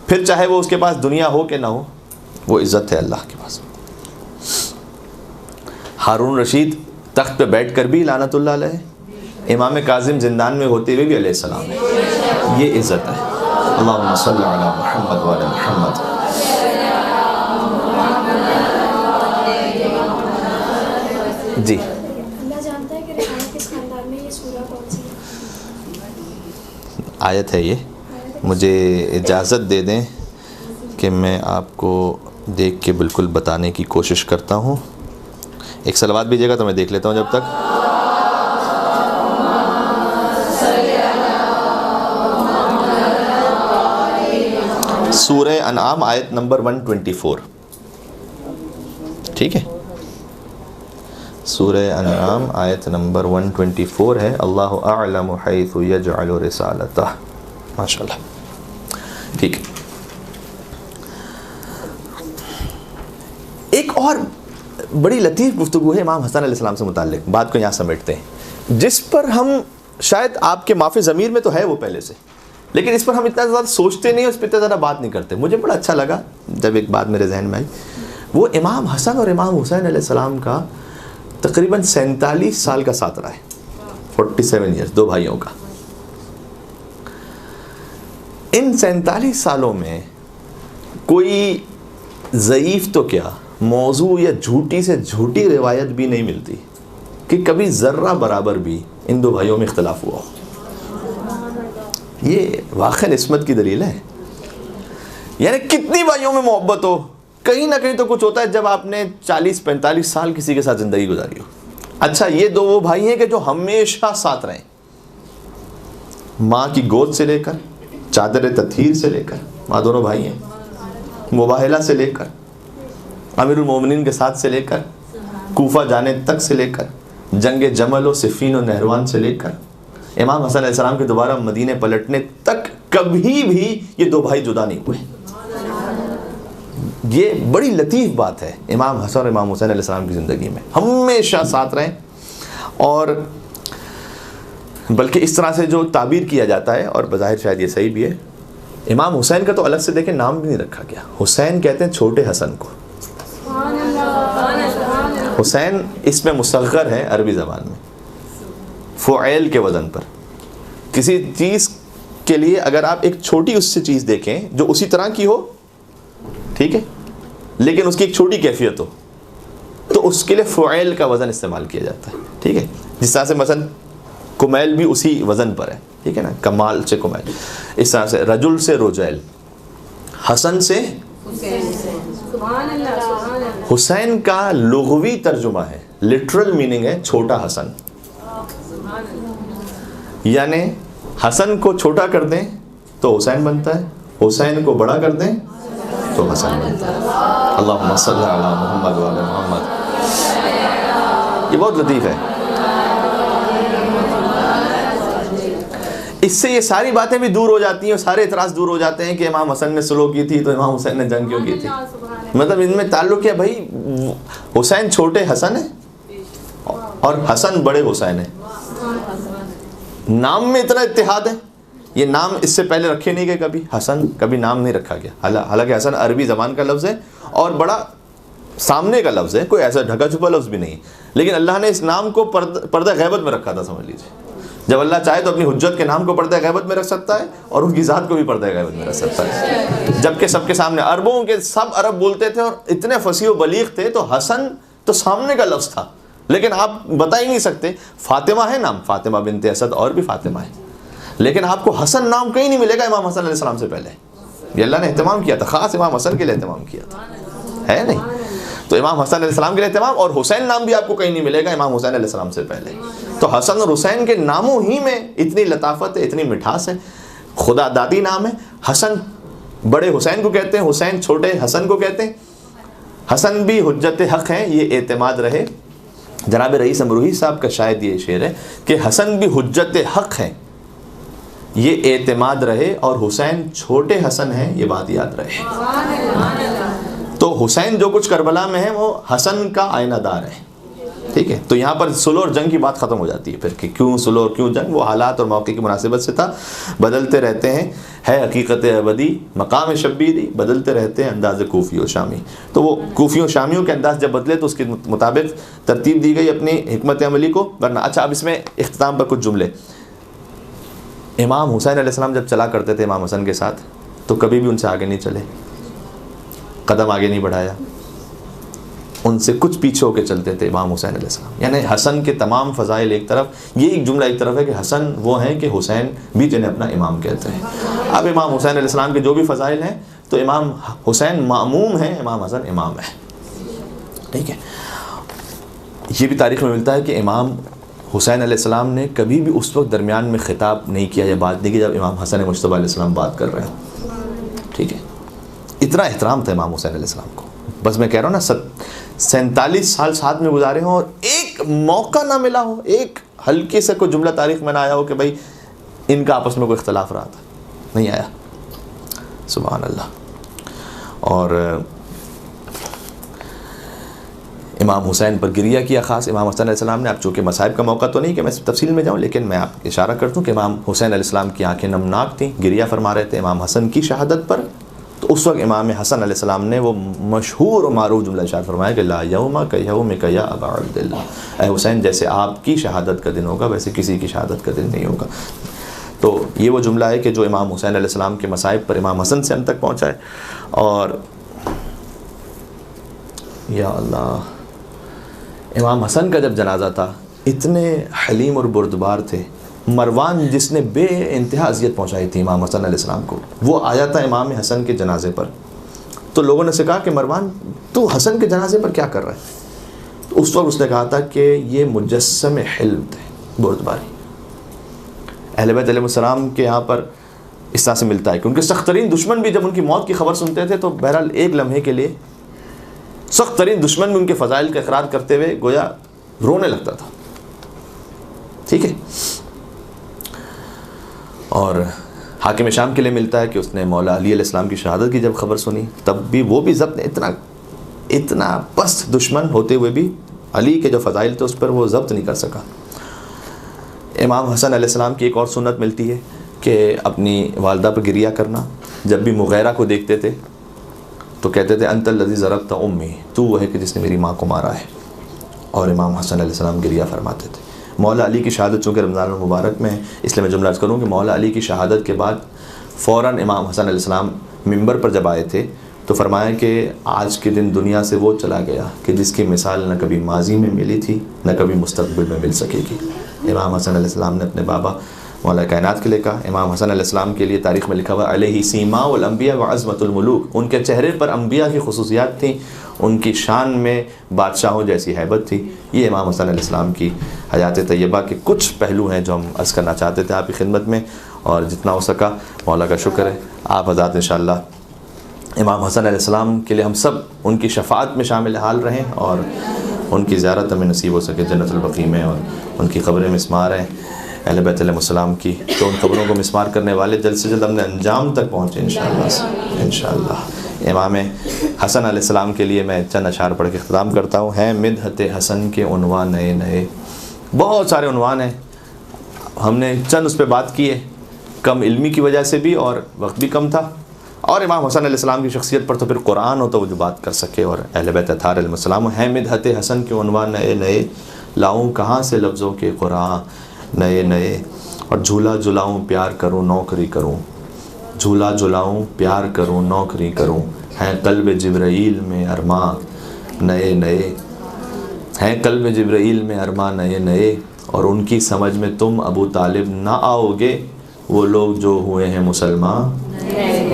پھر چاہے وہ اس کے پاس دنیا ہو کہ نہ ہو، وہ عزت ہے اللہ کے پاس. ہارون رشید تخت پہ بیٹھ کر بھی لعنت اللہ علیہ، امام کاظم زندان میں ہوتے ہوئے بھی علیہ السلام ہے. یہ عزت ہے. اللہم صلی علی محمد وعلی محمد. جی اللہ جانتا ہے کہ ریحانہ کس خاندان میں یہ سورہ کون سی آیت ہے. یہ مجھے اجازت دے دیں کہ میں آپ کو دیکھ کے بالکل بتانے کی کوشش کرتا ہوں. ایک صلوات بھیجیے گا تو میں دیکھ لیتا ہوں جب تک. انعام آیت نمبر 124. ٹھیک ہے, سورہ انعام آیت نمبر 124 ہے. اللہ اعلم حیث یجعل رسالتہ. ماشاءاللہ. ٹھیک ہے, ایک اور بڑی لطیف گفتگو ہے امام حسن علیہ السلام سے متعلق. بات کو یہاں سمیٹتے ہیں, جس پر ہم شاید آپ کے معافی ضمیر میں تو ہے وہ پہلے سے, لیکن اس پر ہم اتنا زیادہ سوچتے نہیں, اس پہ اتنا زیادہ بات نہیں کرتے. مجھے بڑا اچھا لگا جب ایک بات میرے ذہن میں آئی. وہ امام حسن اور امام حسین علیہ السلام کا تقریباً 47 سال کا ساتھ رہا ہے. 47 ایئرس, دو بھائیوں کا. ان 47 سالوں میں کوئی ضعیف تو کیا, موضوع یا جھوٹی سے جھوٹی روایت بھی نہیں ملتی کہ کبھی ذرہ برابر بھی ان دو بھائیوں میں اختلاف ہوا ہو. یہ واقعی عصمت کی دلیل ہے. یعنی کتنی بھائیوں میں محبت ہو, کہیں نہ کہیں تو کچھ ہوتا ہے جب آپ نے 40-45 سال کسی کے ساتھ زندگی گزاری ہو. اچھا, یہ دو وہ بھائی ہیں کہ جو ہمیشہ ساتھ رہیں, ماں کی گود سے لے کر, چادر تطہیر سے لے کر, ماں دونوں بھائی ہیں, مباہلہ سے لے کر, امیر المومنین کے ساتھ سے لے کر, کوفہ جانے تک سے لے کر, جنگ جمل و صفین و نہروان سے لے کر, امام حسن علیہ السلام کے دوبارہ مدینے پلٹنے تک کبھی بھی یہ دو بھائی جدا نہیں ہوئے. یہ بڑی لطیف بات ہے امام حسن اور امام حسین علیہ السلام کی زندگی میں, ہمیشہ ساتھ رہیں. اور بلکہ اس طرح سے جو تعبیر کیا جاتا ہے, اور بظاہر شاید یہ صحیح بھی ہے, امام حسین کا تو الگ سے دیکھیں نام بھی نہیں رکھا گیا. حسین کہتے ہیں چھوٹے حسن کو. حسین اس میں مصغر ہے عربی زبان میں, فعیل کے وزن پر. کسی چیز کے لیے اگر آپ ایک چھوٹی اس سے چیز دیکھیں جو اسی طرح کی ہو, ٹھیک ہے, لیکن اس کی ایک چھوٹی کیفیت ہو, تو اس کے لیے فعیل کا وزن استعمال کیا جاتا ہے. ٹھیک ہے, جس طرح سے مثلا کمیل بھی اسی وزن پر ہے, ٹھیک ہے نا, کمال سے کمیل. اس طرح سے رجل سے رجیل, حسن سے حسین کا لغوی ترجمہ ہے, لٹرل میننگ ہے چھوٹا حسن. یعنی حسن کو چھوٹا کر دیں تو حسین بنتا ہے, حسین کو بڑا کر دیں تو حسن بنتا ہے. اللہم صلی علی محمد و علی محمد. یہ بہت لطیف ہے. اس سے یہ ساری باتیں بھی دور ہو جاتی ہیں, اور سارے اعتراض دور ہو جاتے ہیں کہ امام حسن نے سلو کی تھی تو امام حسین نے جنگ کیوں کی تھی. مطلب ان میں تعلق ہے بھائی, حسین چھوٹے حسن ہے اور حسن بڑے حسین ہے. نام میں اتنا اتحاد ہے. یہ نام اس سے پہلے رکھے نہیں گئے کبھی, حسن کبھی نام نہیں رکھا گیا. حالانکہ حسن عربی زبان کا لفظ ہے اور بڑا سامنے کا لفظ ہے, کوئی ایسا ڈھکا چھپا لفظ بھی نہیں, لیکن اللہ نے اس نام کو پردہ غیبت میں رکھا تھا. سمجھ لیجیے, جب اللہ چاہے تو اپنی حجت کے نام کو پردہ غیبت میں رکھ سکتا ہے اور ان کی ذات کو بھی پردہ غیبت میں رکھ سکتا ہے. جبکہ سب کے سامنے, عربوں کے سب عرب بولتے تھے اور اتنے فصیح و بلیغ تھے, تو حسن تو سامنے کا لفظ تھا, لیکن آپ بتا ہی نہیں سکتے. فاطمہ ہے نام, فاطمہ بنت اسد, اور بھی فاطمہ ہے, لیکن آپ کو حسن نام کہیں نہیں ملے گا امام حسن علیہ السلام سے پہلے. یہ اللہ نے اہتمام کیا تھا, خاص امام حسن کے لیے اہتمام کیا تھا, ہے نہیں؟ تو امام حسن علیہ السلام کے لیے اہتمام, اور حسین نام بھی آپ کو کہیں نہیں ملے گا امام حسین علیہ السلام سے پہلے. تو حسن اور حسین کے ناموں ہی میں اتنی لطافت ہے, اتنی مٹھاس ہے. خدا دادی نام ہے. حسن بڑے حسین کو کہتے ہیں, حسین چھوٹے حسن کو کہتے ہیں. حسن بھی حجت حق ہیں, یہ اعتماد رہے. جناب رئیس امروہی صاحب کا شاید یہ شعر ہے کہ حسن بھی حجت حق ہیں, یہ اعتماد رہے, اور حسین چھوٹے حسن ہیں, یہ بات یاد رہے. تو حسین جو کچھ کربلا میں ہے وہ حسن کا آئینہ دار ہے. ٹھیک ہے, تو یہاں پر سلو اور جنگ کی بات ختم ہو جاتی ہے پھر کہ کیوں سلو اور کیوں جنگ, وہ حالات اور موقع کی مناسبت سے تھا. بدلتے رہتے ہیں, ہے حقیقت ابدی مقام شبیری, بدلتے رہتے ہیں انداز کوفی و شامی. تو وہ کوفی و شامیوں کے انداز جب بدلے تو اس کے مطابق ترتیب دی گئی اپنی حکمت عملی کو ورنہ. اچھا, اب اس میں اختتام پر کچھ جملے. امام حسین علیہ السلام جب چلا کرتے تھے امام حسن کے ساتھ تو کبھی بھی ان سے آگے نہیں چلے, قدم آگے نہیں بڑھایا, ان سے کچھ پیچھے ہو کے چلتے تھے امام حسین علیہ السلام. یعنی حسن کے تمام فضائل ایک طرف, یہ ایک جملہ ایک طرف ہے کہ حسن وہ ہیں کہ حسین بھی جنہیں اپنا امام کہتے ہیں. اب امام حسین علیہ السلام کے جو بھی فضائل ہیں تو امام حسین مأموم ہیں, امام حسن امام ہے. ٹھیک ہے, یہ بھی تاریخ میں ملتا ہے کہ امام حسین علیہ السلام نے کبھی بھی اس وقت درمیان میں خطاب نہیں کیا یا بات نہیں کی جب امام حسن مجتبیٰ علیہ السلام بات کر رہے ہیں. ٹھیک ہے, اتنا احترام تھا امام حسین علیہ السلام کو. بس میں کہہ رہا ہوں نا 47 سال ساتھ میں گزارے ہوں اور ایک موقع نہ ملا ہو, ایک ہلکے سے کوئی جملہ تاریخ میں نہ آیا ہو کہ بھائی ان کا آپس میں کوئی اختلاف رہا تھا, نہیں آیا. سبحان اللہ. اور امام حسین پر گریہ کیا خاص امام حسین علیہ السلام نے. اب چونکہ مصائب کا موقع تو نہیں کہ میں تفصیل میں جاؤں, لیکن میں آپ اشارہ کرتا ہوں کہ امام حسین علیہ السلام کی آنکھیں نمناک تھیں, گریہ فرما رہے تھے امام حسن کی شہادت پر. تو اس وقت امام حسن علیہ السلام نے وہ مشہور و معروف جملہ ارشاد فرمایا کہ لا یوم کیومک یا ابا عبداللہ, اے حسین جیسے آپ کی شہادت کا دن ہوگا ویسے کسی کی شہادت کا دن نہیں ہوگا. تو یہ وہ جملہ ہے کہ جو امام حسین علیہ السلام کے مصائب پر امام حسن سے ہم تک پہنچا ہے. اور یا اللہ, امام حسن کا جب جنازہ تھا اتنے حلیم اور بردبار تھے. مروان جس نے بے انتہا اذیت پہنچائی تھی امام حسن علیہ السلام کو, وہ آیا تھا امام حسن کے جنازے پر. تو لوگوں نے سے کہا کہ مروان تو حسن کے جنازے پر کیا کر رہا ہے؟ تو اس وقت اس نے کہا تھا کہ یہ مجسم حلم تھے, بردباری. اہل بیت علیہ السلام کے یہاں پر اس طرح سے ملتا ہے کہ ان کے سخت ترین دشمن بھی جب ان کی موت کی خبر سنتے تھے تو بہرحال ایک لمحے کے لیے سخت ترین دشمن بھی ان کے فضائل کا اقرار کرتے ہوئے گویا رونے لگتا تھا. ٹھیک ہے. اور حاکم شام کے لیے ملتا ہے کہ اس نے مولا علی علیہ السلام کی شہادت کی جب خبر سنی تب بھی وہ بھی ضبط, اتنا پست دشمن ہوتے ہوئے بھی علی کے جو فضائل تھے اس پر وہ ضبط نہیں کر سکا. امام حسن علیہ السلام کی ایک اور سنت ملتی ہے کہ اپنی والدہ پر گریہ کرنا. جب بھی مغیرہ کو دیکھتے تھے تو کہتے تھے انت الذی ضربت امی, تو وہ ہے کہ جس نے میری ماں کو مارا ہے. اور امام حسن علیہ السلام گریہ فرماتے تھے. مولا علی کی شہادت چونکہ رمضان المبارک میں ہے اس لیے میں جملہ عرض کروں کہ مولا علی کی شہادت کے بعد فوراً امام حسن علیہ السلام منبر پر جب آئے تھے تو فرمایا کہ آج کے دن دنیا سے وہ چلا گیا کہ جس کی مثال نہ کبھی ماضی میں ملی تھی نہ کبھی مستقبل میں مل سکے گی. امام حسن علیہ السلام نے اپنے بابا مولا کائنات کے لیے کہا. امام حسن علیہ السلام کے لیے تاریخ میں لکھا ہوا علیہ سیما الانبیاء وعظمت الملوک, ان کے چہرے پر انبیاء کی خصوصیات تھیں, ان کی شان میں بادشاہوں جیسی ہیبت تھی. یہ امام حسن علیہ السلام کی حیات طیبہ کے کچھ پہلو ہیں جو ہم عرض کرنا چاہتے تھے آپ کی خدمت میں, اور جتنا ہو سکا مولا کا شکر ہے. آپ حضرات انشاءاللہ امام حسن علیہ السلام کے لیے ہم سب ان کی شفاعت میں شامل حال رہیں اور ان کی زیارت ہمیں نصیب ہو سکے جنت البقیع میں, اور ان کی قبریں مسمار ہیں اہل بیت علیہ السلام کی. تو ان قبروں کو مسمار کرنے والے جلد سے جلد ہم نے انجام تک پہنچے انشاءاللہ. امام حسن علیہ السلام کے لیے میں چند اشعار پڑھ کے اختتام کرتا ہوں. ہیں مدحت حسن کے عنوان نئے نئے, بہت سارے عنوان ہیں, ہم نے چند اس پہ بات کی ہے, کم علمی کی وجہ سے بھی اور وقت بھی کم تھا. اور امام حسن علیہ السلام کی شخصیت پر تو پھر قرآن ہو تو وہ جو بات کر سکے, اور اہل بیت اطہار علیہ السلام. ہیں مدحت حسن کے عنوان نئے نئے, لاؤں کہاں سے لفظوں کے قرآن نئے نئے. اور جھولا جھلاؤں پیار کروں نوکری کروں, جھولا جھلاؤں پیار کروں نوکری کروں. ہیں قلب جبرائیل میں ارماں نئے نئے, ہیں قلب جبرائیل میں ارماں نئے نئے. اور ان کی سمجھ میں تم ابو طالب نہ آؤ گے, وہ لوگ جو ہوئے ہیں مسلمان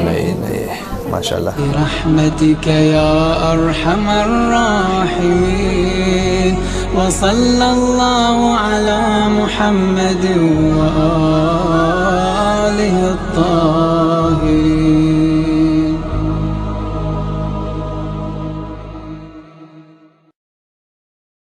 نئے نئے. ماشاءاللہ. برحمتك يا ارحم الراحمين وصلى الله على محمد وآله